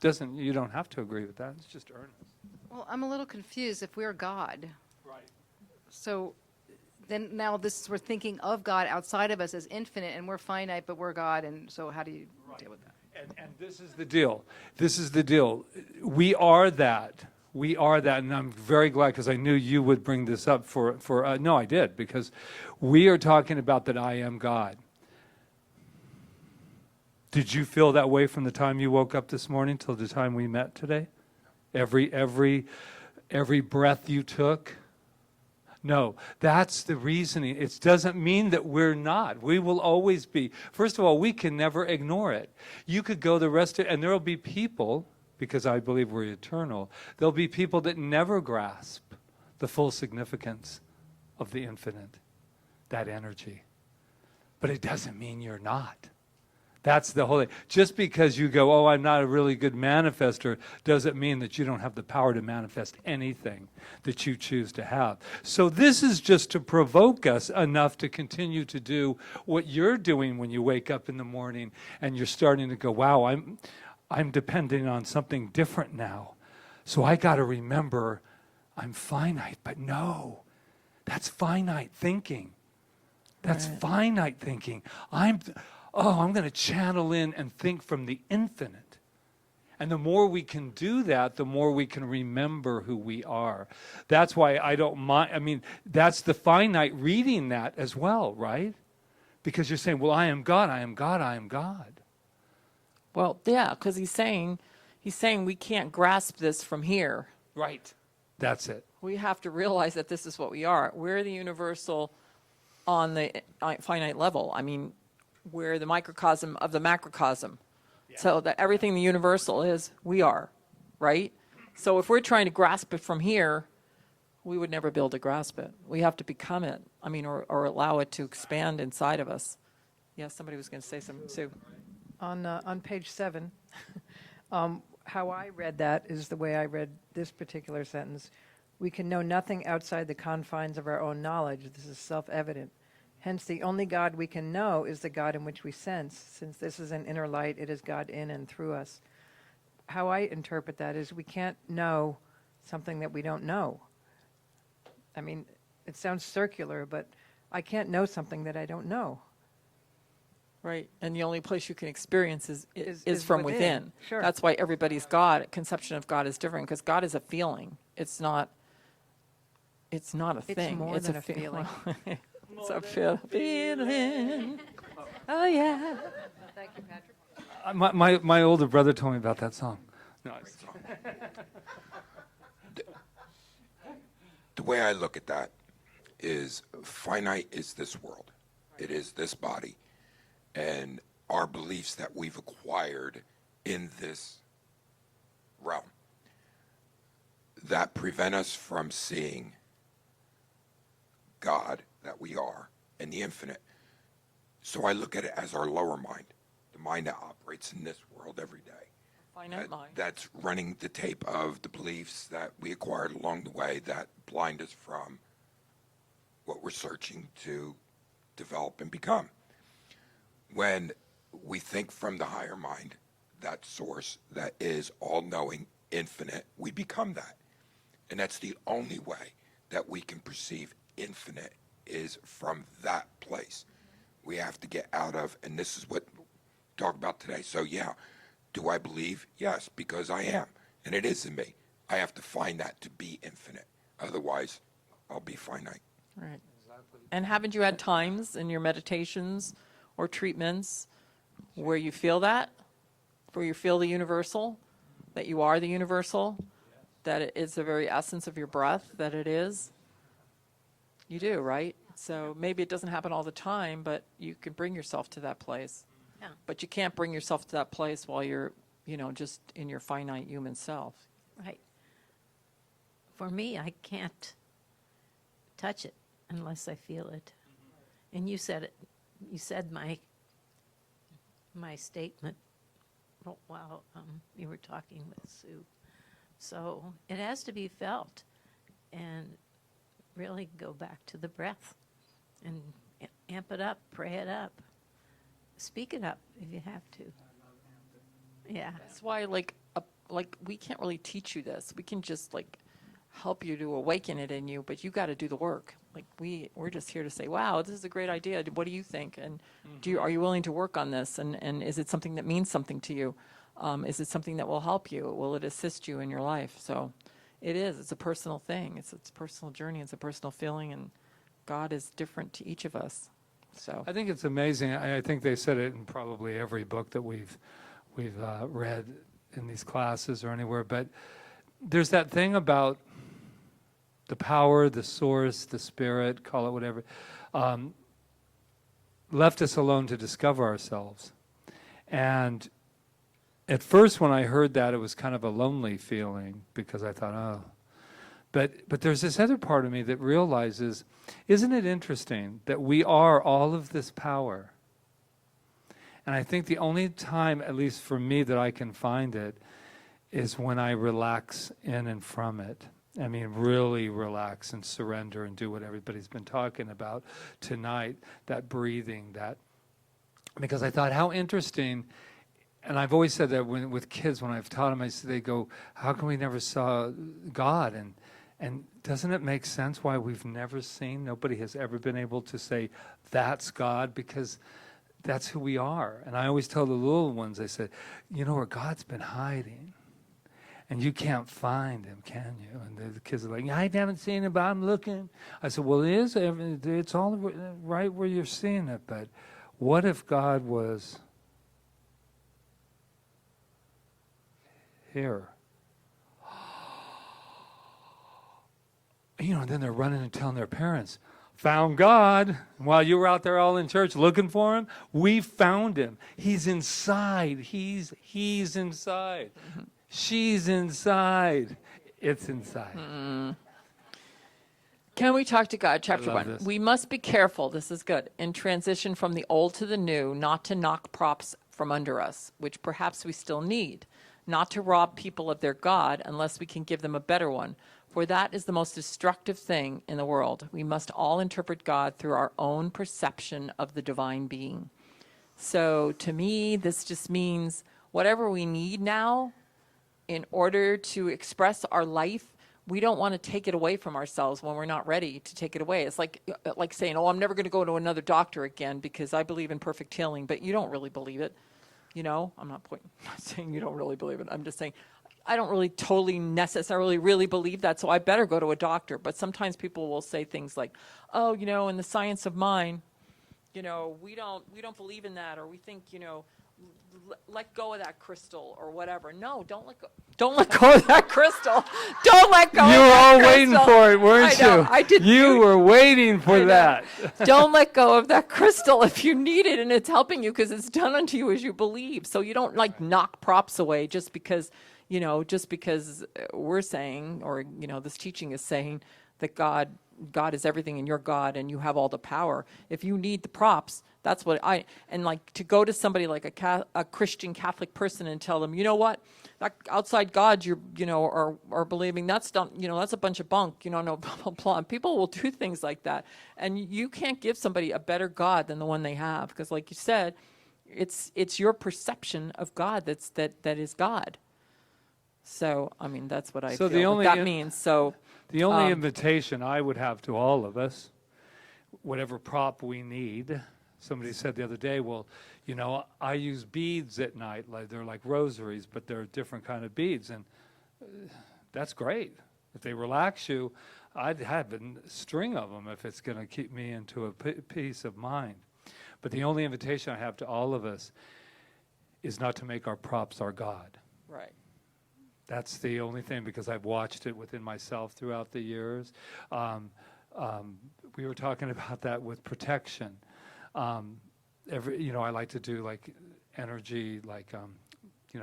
You don't have to agree with that. It's just earnest. Well, I'm a little confused if we're God. Right. So then now we're thinking of God outside of us as infinite, and we're finite, but we're God, and so how do you deal with that? And this is the deal. This is the deal. We are that. We are that, and I'm very glad because I knew you would bring this up no, I did, because we are talking about that I am God. Did you feel that way from the time you woke up this morning till the time we met today? Every breath you took? No, that's the reasoning. It doesn't mean that we're not. We will always be. First of all, we can never ignore it. You could go the rest of, and there will be people, because I believe we're eternal, there'll be people that never grasp the full significance of the infinite, that energy. But it doesn't mean you're not. That's the whole thing. Just because you go, oh, I'm not a really good manifester, doesn't mean that you don't have the power to manifest anything that you choose to have. So this is just to provoke us enough to continue to do what you're doing when you wake up in the morning and you're starting to go, wow, I'm depending on something different now. So I got to remember I'm finite. But no, that's finite thinking. That's finite thinking. I'm going to channel in and think from the infinite. And the more we can do that, the more we can remember who we are. That's why I don't mind. I mean, that's the finite reading that as well, right? Because you're saying, well, I am God, I am God, I am God. Well, yeah, because he's saying we can't grasp this from here. Right. That's it. We have to realize that this is what we are. We're the universal on the finite level. I mean, we're the microcosm of the macrocosm. So that everything the universal is, we are, right? So if we're trying to grasp it from here, we would never be able to grasp it. We have to become it. I mean, or allow it to expand inside of us. Yes, somebody was going to say something, Sue. On page 7, how I read that is the way I read this particular sentence. We can know nothing outside the confines of our own knowledge. This is self-evident. Hence, the only God we can know is the God in which we sense. Since this is an inner light, it is God in and through us. How I interpret that is we can't know something that we don't know. I mean, it sounds circular, but I can't know something that I don't know. Right, and the only place you can experience is Is from within. within. Sure. That's why everybody's conception of God is different, because God is a feeling. It's not a It's thing. more than a feeling. It's a feeling. Oh, yeah. Thank you, Patrick. My older brother told me about that song. No, The way I look at that is finite is this world. It is this body. And our beliefs that we've acquired in this realm that prevent us from seeing God that we are and the infinite. So I look at it as our lower mind, the mind that operates in this world every day. Finite mind. That's running the tape of the beliefs that we acquired along the way that blind us from what we're searching to develop and become. When we think from the higher mind, that source that is all-knowing, infinite, we become that. And that's the only way that we can perceive infinite is from that place. We have to get out of, and this is what we talk about today. So yeah, do I believe? Yes, because I am, and it is in me. I have to find that to be infinite. Otherwise, I'll be finite. Right. And haven't you had times in your meditations or treatments where you feel that? Where you feel the universal? That you are the universal? That it is the very essence of your breath? That it is? You do, right? So maybe it doesn't happen all the time, but you can bring yourself to that place. Yeah. But you can't bring yourself to that place while you're, just in your finite human self. Right. For me, I can't touch it unless I feel it. And you said it. You said my statement while you were talking with Sue. So it has to be felt, and really go back to the breath, and amp it up, pray it up, speak it up if you have to. Yeah. That's why, like we can't really teach you this. We can just help you to awaken it in you, but you got to do the work. We're just here to say, wow, this is a great idea. What do you think? And are you willing to work on this? And is it something that means something to you? Is it something that will help you? Will it assist you in your life? So it is. It's a personal thing. It's a personal journey. It's a personal feeling, and God is different to each of us. So I think it's amazing. I think they said it in probably every book that we've read in these classes or anywhere. But there's that thing about the power, the source, the spirit, call it whatever, left us alone to discover ourselves. And at first when I heard that, it was kind of a lonely feeling because I thought, oh. But there's this other part of me that realizes, isn't it interesting that we are all of this power? And I think the only time, at least for me, that I can find it is when I relax in and from it. I mean, really relax and surrender and do what everybody's been talking about tonight, that breathing, because I thought how interesting, and I've always said that with kids, when I've taught them, they go, how come we never saw God? And doesn't it make sense why we've never seen, nobody has ever been able to say, that's God, because that's who we are. And I always tell the little ones, I said, where God's been hiding. And you can't find him, can you? And the kids are like, I haven't seen it, but I'm looking. I said, well, it's all right where you're seeing it, but what if God was here? And then they're running and telling their parents, found God. While you were out there all in church looking for him, we found him. He's inside. He's inside. She's inside. It's inside. Can we talk to God? Chapter love 1. this. We must be careful, this is good, in transition from the old to the new, not to knock props from under us, which perhaps we still need, not to rob people of their God unless we can give them a better one, for that is the most destructive thing in the world. We must all interpret God through our own perception of the divine being. So to me, this just means whatever we need now in order to express our life, we don't want to take it away from ourselves when we're not ready to take it away. It's like saying, oh, I'm never going to go to another doctor again because I believe in perfect healing, but you don't really believe it. I'm not saying you don't really believe it. I'm just saying I don't really totally necessarily really believe that, so I better go to a doctor. But sometimes people will say things like, oh, in the science of mind, we don't believe in that, or we think, let go of that crystal or whatever. No, don't let go. Don't let go of that crystal. Don't let go. You of were that all crystal. waiting for it, weren't I know, you? I did. You were waiting I for know. that. Don't let go of that crystal if you need it and it's helping you, because it's done unto you as you believe. So you don't knock props away just because we're saying, or this teaching is saying that God is everything and you're God and you have all the power. If you need the props, that's what to go to somebody like a Christian Catholic person and tell them, you know what, that outside God are believing, that's that's a bunch of bunk, no, blah, blah, blah. People will do things like that. And you can't give somebody a better God than the one they have, because like you said, it's your perception of God that is God. So, that's what I So feel that means. So the only invitation I would have to all of us, whatever prop we need. Somebody said the other day, well, I use beads at night. They're like rosaries, but they're a different kind of beads. And that's great. If they relax you, I'd have a string of them if it's going to keep me into a peace of mind. But the only invitation I have to all of us is not to make our props our God. right. That's the only thing, because I've watched it within myself throughout the years. We were talking about that with protection. I like to do energy,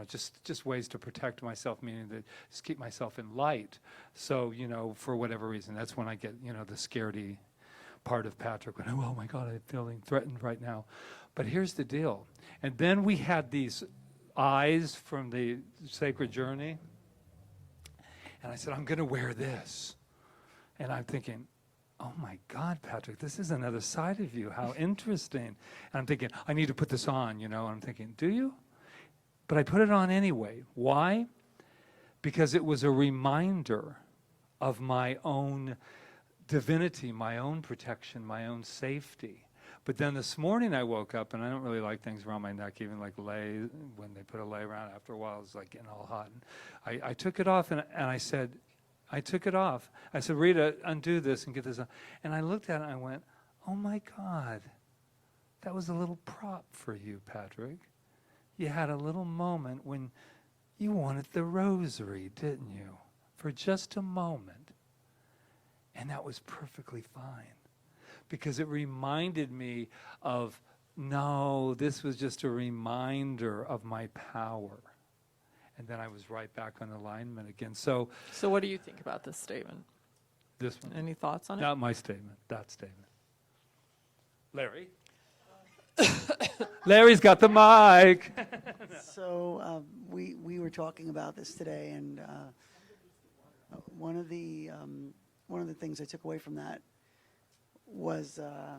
just ways to protect myself, meaning that just keep myself in light. So, for whatever reason, that's when I get, the scaredy part of Patrick, when, oh my God, I'm feeling threatened right now. But here's the deal. And then we had these eyes from the Sacred Journey. And I said, I'm going to wear this. And I'm thinking, oh my God, Patrick, this is another side of you. How interesting. And I'm thinking, I need to put this on, And I'm thinking, do you? But I put it on anyway. Why? Because it was a reminder of my own divinity, my own protection, my own safety. But then this morning I woke up, and I don't really like things around my neck, even like lei, when they put a lei around after a while, it's like getting all hot. And I took it off, and I said, I took it off. I said, Rita, undo this and get this on. And I looked at it, and I went, oh my God, that was a little prop for you, Patrick. You had a little moment when you wanted the rosary, didn't you? For just a moment. And that was perfectly fine. Because it reminded me of, no, this was just a reminder of my power. And then I was right back on alignment again. So what do you think about this statement? This one. Any thoughts on it? Not my statement, that statement. Larry? Larry's got the mic. So we were talking about this today, and one of the things I took away from that was, I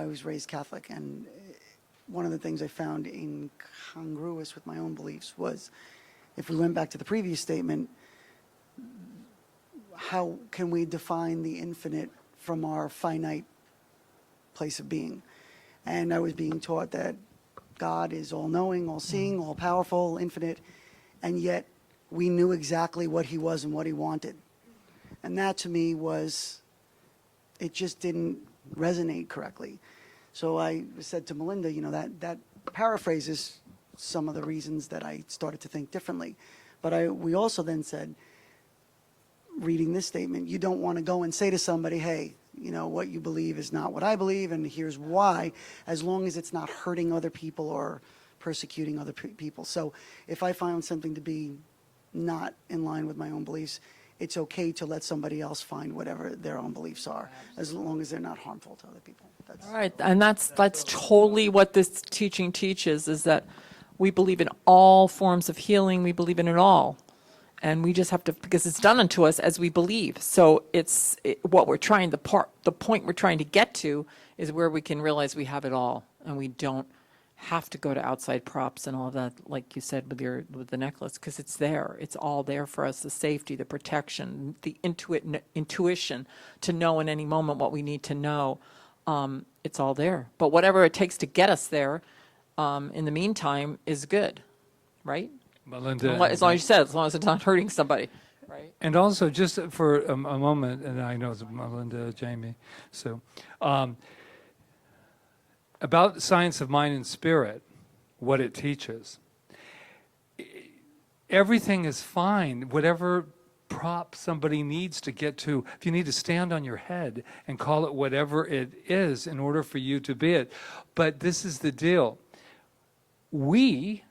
was raised Catholic, and one of the things I found incongruous with my own beliefs was, if we went back to the previous statement, how can we define the infinite from our finite place of being? And I was being taught that God is all-knowing, all-seeing, all-powerful, infinite, and yet we knew exactly what he was and what he wanted. And that to me it just didn't resonate correctly. So I said to Melinda, that paraphrases some of the reasons that I started to think differently. But we also then said, reading this statement, you don't want to go and say to somebody, hey, what you believe is not what I believe, and here's why, as long as it's not hurting other people or persecuting other people. So if I find something to be not in line with my own beliefs, it's okay to let somebody else find whatever their own beliefs are, as long as they're not harmful to other people. That's, All right, and that's totally what this teaching teaches, is that we believe in all forms of healing. We believe in it all. And we just have to, because it's done unto us as we believe. So what we're trying, the point we're trying to get to is where we can realize we have it all, and we don't have to go to outside props and all of that, like you said with the necklace, because it's there. It's all there for us: the safety, the protection, the intuition to know in any moment what we need to know. It's all there. But whatever it takes to get us there, in the meantime, is good, right? Melinda, As long as you said, as long as it's not hurting somebody, right? and also, just for a moment, and I know it's Melinda, Jamie, so about the science of mind and spirit, what it teaches. Everything is fine, whatever prop somebody needs to get to. If you need to stand on your head and call it whatever it is in order for you to be it. But this is the deal. We,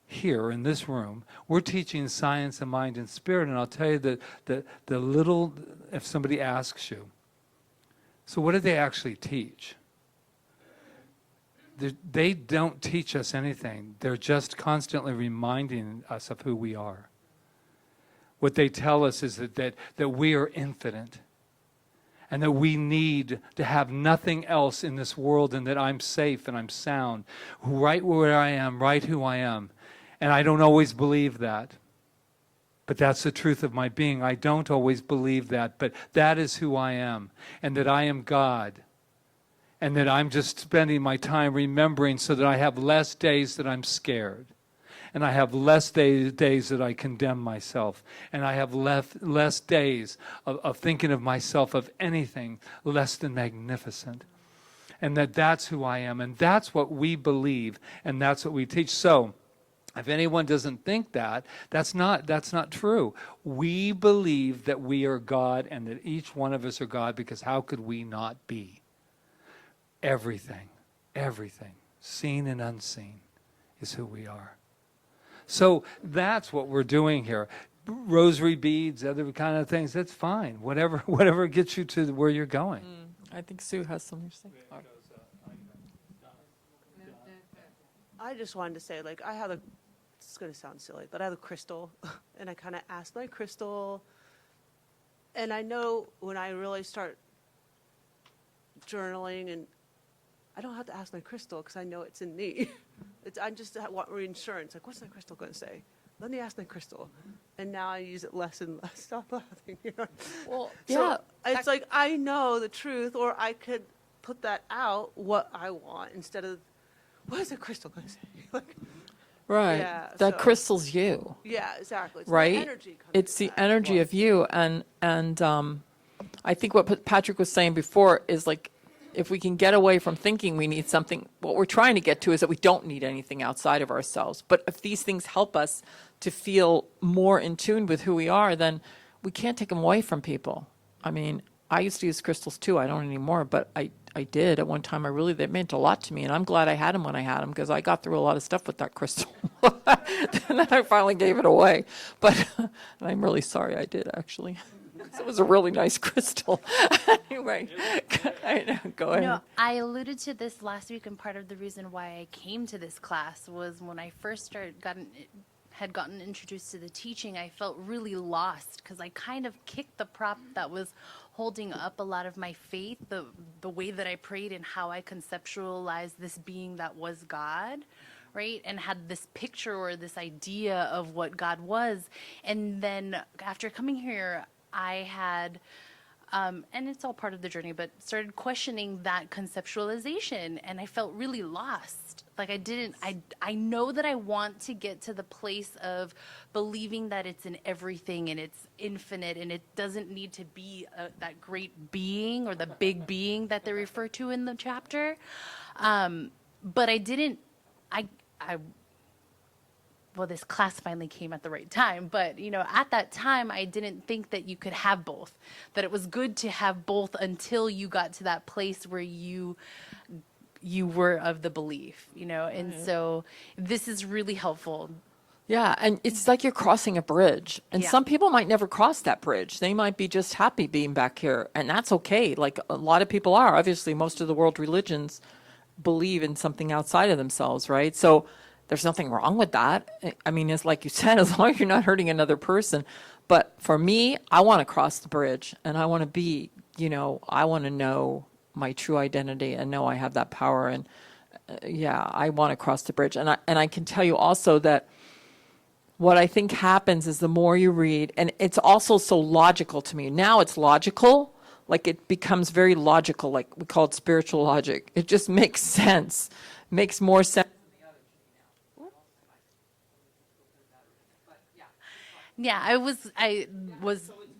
here in this room, we're teaching science of mind and spirit, and I'll tell you that the little, if somebody asks you, so what do they actually teach? They don't teach us anything. They're just constantly reminding us of who we are. What they tell us is that we are infinite, and that we need to have nothing else in this world, and that I'm safe and I'm sound, right where I am, right who I am. And I don't always believe that. But that's the truth of my being. I don't always believe that, but that is who I am, and that I am God. And that I'm just spending my time remembering so that I have less days that I'm scared. And I have less days that I condemn myself. And I have less days of thinking of myself of anything less than magnificent. And that's who I am. And that's what we believe. And that's what we teach. So if anyone doesn't think that, that's not true. We believe that we are God, and that each one of us are God, because how could we not be? Everything, seen and unseen, is who we are. So that's what we're doing here. Rosary beads, other kind of things, that's fine. Whatever gets you to where you're going. I think Sue has something to say. I just wanted to say, like, it's going to sound silly, but I have a crystal, and I kind of asked my crystal, and I know when I really start journaling, and I don't have to ask my crystal because I know it's in me. I just want reinsurance. Like, what's my crystal going to say? Let me ask my crystal. And now I use it less and less. Stop laughing. Well, So it's like I know the truth, or I could put that out, what I want, instead of, what is the crystal going to say? Like, right. Yeah, That so- crystal's you. yeah, exactly. It's Right? my energy coming It's to the that. energy of you, and I think what Patrick was saying before is, like, if we can get away from thinking we need something, what we're trying to get to is that we don't need anything outside of ourselves. But if these things help us to feel more in tune with who we are, then we can't take them away from people. I mean, I used to use crystals too. I don't anymore, but I did at one time. They meant a lot to me, and I'm glad I had them when I had them, because I got through a lot of stuff with that crystal. And then I finally gave it away. But and I'm really sorry I did, actually. It was a really nice crystal. Anyway, I know, go ahead. No, I alluded to this last week, and part of the reason why I came to this class was when I first had gotten introduced to the teaching, I felt really lost, because I kind of kicked the prop that was holding up a lot of my faith, the way that I prayed and how I conceptualized this being that was God, right? And had this picture or this idea of what God was. And then after coming here, I had, and it's all part of the journey, but started questioning that conceptualization, and I felt really lost. Like I know that I want to get to the place of believing that it's in everything and it's infinite, and it doesn't need to be that great being or the big being that they refer to in the chapter. But I well, this class finally came at the right time, but at that time, I didn't think that you could have both, that it was good to have both until you got to that place where you were of the belief, and so this is really helpful. Yeah, and it's like you're crossing a bridge. And Yeah. some people might never cross that bridge. They might be just happy being back here, and that's okay. Like a lot of people are. Obviously, most of the world religions believe in something outside of themselves, right? So there's nothing wrong with that. I mean, it's like you said, as long as you're not hurting another person. But for me, I want to cross the bridge, and I want to be, I want to know my true identity and know I have that power. And yeah, I want to cross the bridge. And I can tell you also that what I think happens is the more you read, and it's also so logical to me. Now it's logical, like it becomes very logical, like we call it spiritual logic. It just makes sense, makes more sense. Yeah, I was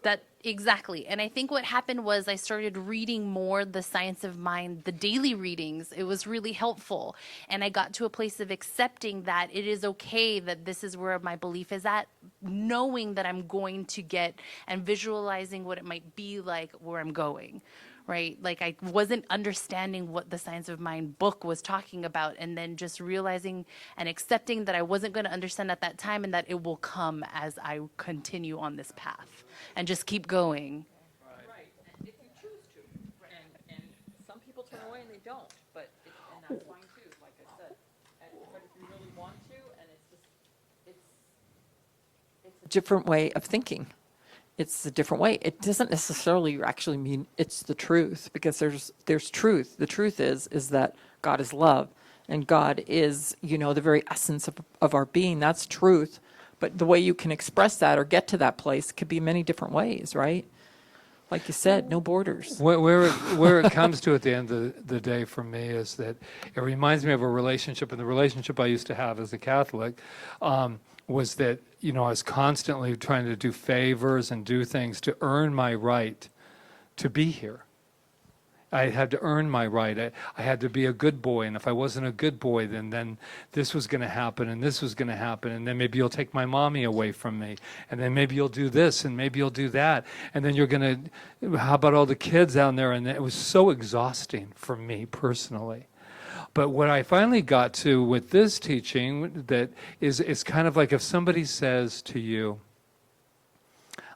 that exactly. And I think what happened was I started reading more the Science of Mind, the daily readings. It was really helpful. And I got to a place of accepting that it is okay that this is where my belief is at, knowing that I'm going to get and visualizing what it might be like where I'm going. Right? Like I wasn't understanding what the Science of Mind book was talking about, and then just realizing and accepting that I wasn't going to understand at that time and that it will come as I continue on this path and just keep going. Right, and if you choose to. And some people turn away and they don't, and that's fine too, like I said. But if you really want to, and it's a different way of thinking. It's a different way. It doesn't necessarily actually mean it's the truth, because there's truth. The truth is that God is love, and God is, the very essence of our being. That's truth. But the way you can express that or get to that place could be many different ways, right? Like you said, no borders. Where it comes to at the end of the day for me is that it reminds me of a relationship, and the relationship I used to have as a Catholic was that, I was constantly trying to do favors and do things to earn my right to be here. I had to earn my right. I had to be a good boy, and if I wasn't a good boy, then this was going to happen, and this was going to happen, and then maybe you'll take my mommy away from me, and then maybe you'll do this, and maybe you'll do that, and then you're going to, how about all the kids down there? And it was so exhausting for me personally. But what I finally got to with this teaching, that is, it's kind of like if somebody says to you,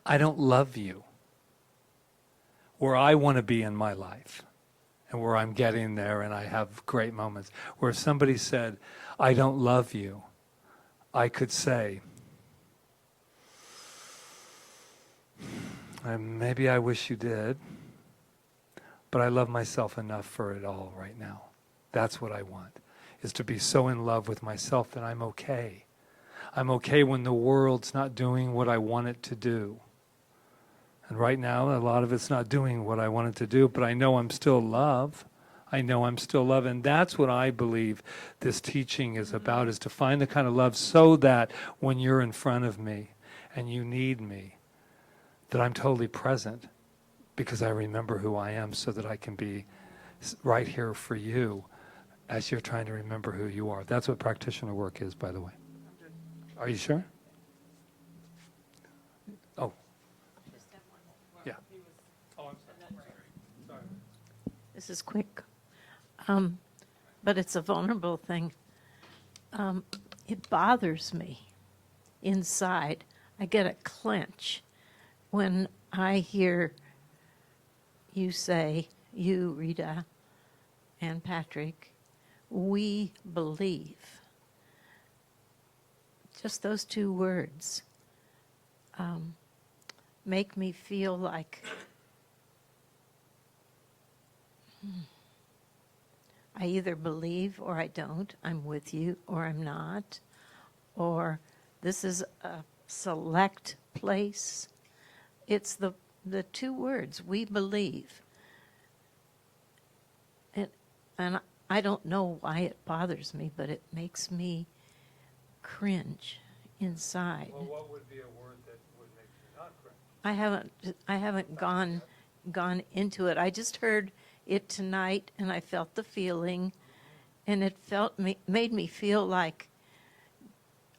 I don't love you, where I want to be in my life, and where I'm getting there and I have great moments, where if somebody said, I don't love you, I could say, maybe I wish you did, but I love myself enough for it all right now. That's what I want, is to be so in love with myself that I'm okay. I'm okay when the world's not doing what I want it to do. And right now, a lot of it's not doing what I want it to do, but I know I'm still love. I know I'm still love. And that's what I believe this teaching is about, is to find the kind of love so that when you're in front of me and you need me, that I'm totally present because I remember who I am, so that I can be right here for you as you're trying to remember who you are. That's what practitioner work is, by the way. Are you sure? Oh. Yeah. Oh, I'm sorry. This is quick. But it's a vulnerable thing. It bothers me inside. I get a clench when I hear you say, you, Rita, and Patrick, we believe. Just those two words make me feel like I either believe or I don't. I'm with you or I'm not. Or this is a select place. It's the two words, we believe. And I don't know why it bothers me, but it makes me cringe inside. Well, what would be a word that would make you not cringe? I haven't gone into it. I just heard it tonight, and I felt the feeling, and it made me feel like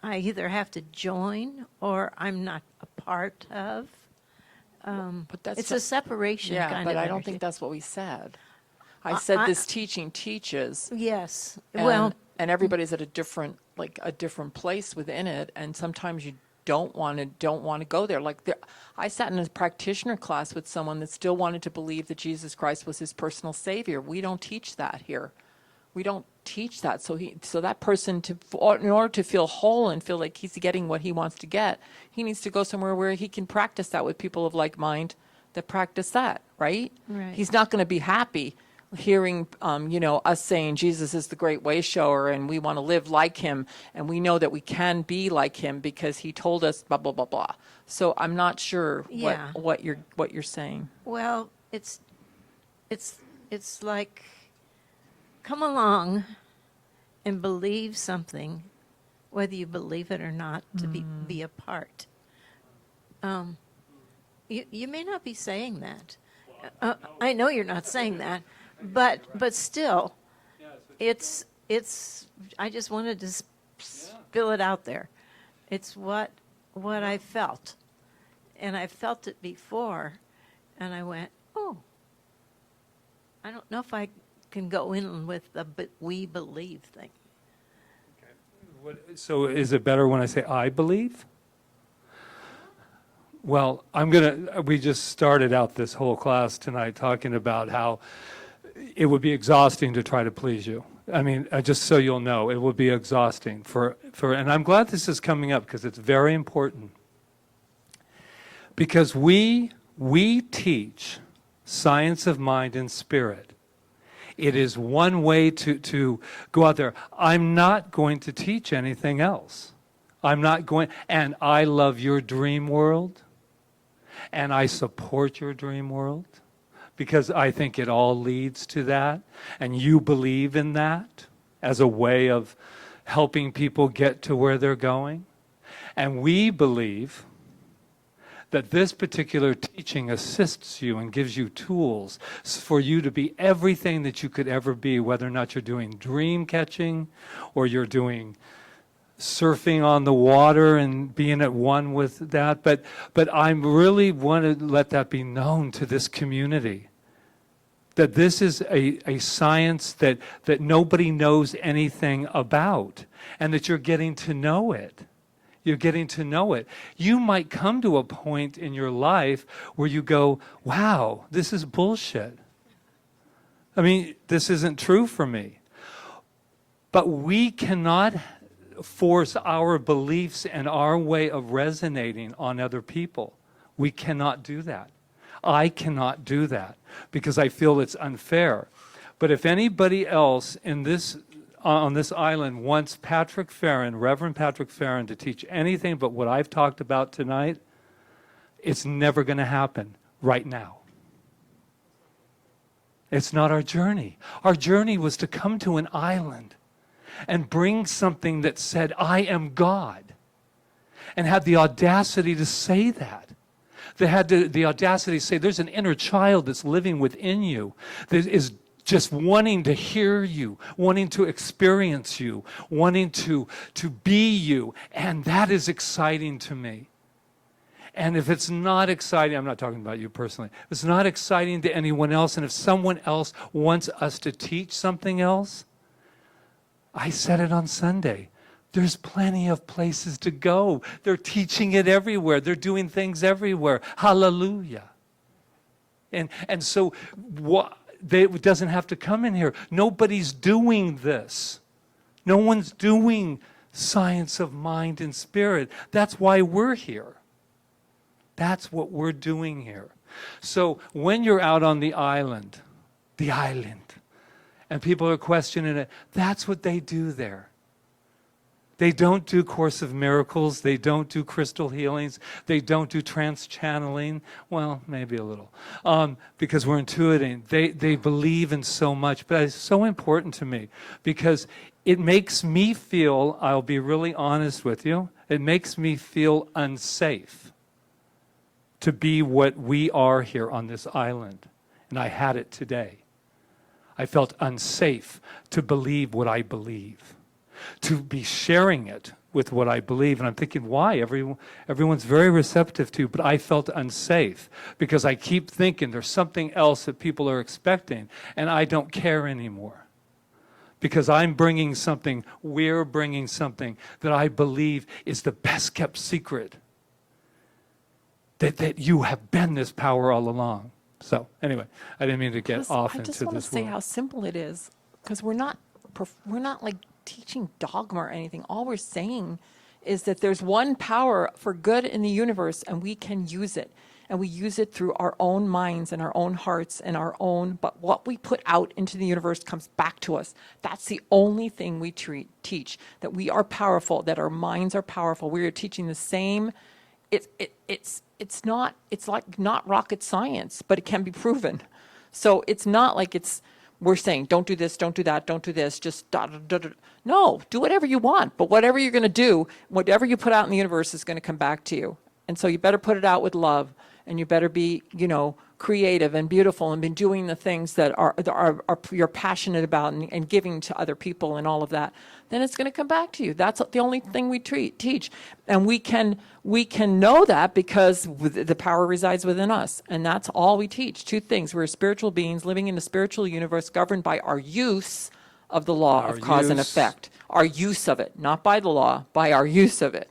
I either have to join or I'm not a part of. But that's It's a separation kind yeah, of but I don't energy. think that's what we said. I I- said I- this teaching teaches. Yes, And, well, and everybody's at a different place within it, and sometimes you don't want to go there. I sat in a practitioner class with someone that still wanted to believe that Jesus Christ was his personal savior. We don't teach that here. We don't teach that. So that person, in order to feel whole and feel like he's getting what he wants to get, he needs to go somewhere where he can practice that with people of like mind that practice that, right? Right. He's not going to be happy hearing, us saying Jesus is the great way shower and we want to live like him and we know that we can be like him because he told us blah, blah, blah, blah. So I'm not sure Yeah. what you're saying. well, it's like, come along and believe something, whether you believe it or not, to be a part. You may not be saying that. I know you're not saying that, but still, it's. I just wanted to spill it out there. It's what I felt, and I felt it before, and I went, oh. I don't know if I can go in with the we believe thing. So is it better when I say I believe? Well, we just started out this whole class tonight talking about how it would be exhausting to try to please you. I mean, just so you'll know, it would be exhausting and I'm glad this is coming up because it's very important. Because we teach science of mind and spirit. It is one way to go out there. I'm not going to teach anything else. And I love your dream world. And I support your dream world because I think it all leads to that. And you believe in that as a way of helping people get to where they're going. And we believe that this particular teaching assists you and gives you tools for you to be everything that you could ever be, whether or not you're doing dream catching or you're doing surfing on the water and being at one with that. But I really want to let that be known to this community, that this is a science that nobody knows anything about, and that you're getting to know it. You're getting to know it. You might come to a point in your life where you go, wow, this is bullshit. I mean, this isn't true for me. But we cannot force our beliefs and our way of resonating on other people. We cannot do that. I cannot do that because I feel it's unfair. But if anybody else on this island wants Patrick Feren, Reverend Patrick Feren, to teach anything but what I've talked about tonight, it's never going to happen right now. It's not our journey. Our journey was to come to an island and bring something that said, I am God, and had the audacity to say that. They had the audacity to say, there's an inner child that's living within you that is just wanting to hear you, wanting to experience you, wanting to be you. And that is exciting to me. And if it's not exciting, I'm not talking about you personally, if it's not exciting to anyone else, and if someone else wants us to teach something else, I said it on Sunday. There's plenty of places to go. They're teaching it everywhere. They're doing things everywhere. Hallelujah. And so it doesn't have to come in here. Nobody's doing this. No one's doing science of mind and spirit. That's why we're here. That's what we're doing here. So when you're out on the island, and people are questioning it, that's what they do there. They don't do Course of Miracles. They don't do crystal healings. They don't do trance channeling. Well, maybe a little, because we're intuiting. They believe in so much, but it's so important to me because it makes me feel, I'll be really honest with you, it makes me feel unsafe to be what we are here on this island. And I had it today. I felt unsafe to believe what I believe, to be sharing it with what I believe. And I'm thinking, why? Everyone's very receptive to, but I felt unsafe because I keep thinking there's something else that people are expecting, and I don't care anymore. Because I'm bringing something, we're bringing something that I believe is the best kept secret. That you have been this power all along. So anyway, I didn't mean to get off I into just want to this say world. how simple it is, because we're not like teaching dogma or anything. All we're saying is that there's one power for good in the universe, and we can use it. And we use it through our own minds and our own hearts and our own, but what we put out into the universe comes back to us. That's the only thing we teach, that we are powerful, that our minds are powerful. We are teaching the same. It's like not rocket science, but it can be proven. So it's not like we're saying, don't do this, don't do that, don't do this, just da, da, da, da. No, do whatever you want. But whatever you're going to do, whatever you put out in the universe is going to come back to you. And so you better put it out with love, and you better be, creative and beautiful and be doing the things that are you're passionate about and giving to other people and all of that. Then it's going to come back to you. That's the only thing we teach. And we can know that because the power resides within us. And that's all we teach. Two things. We're spiritual beings living in a spiritual universe governed by our use of the law of cause and effect. Our use of it, not by the law, by our use of it.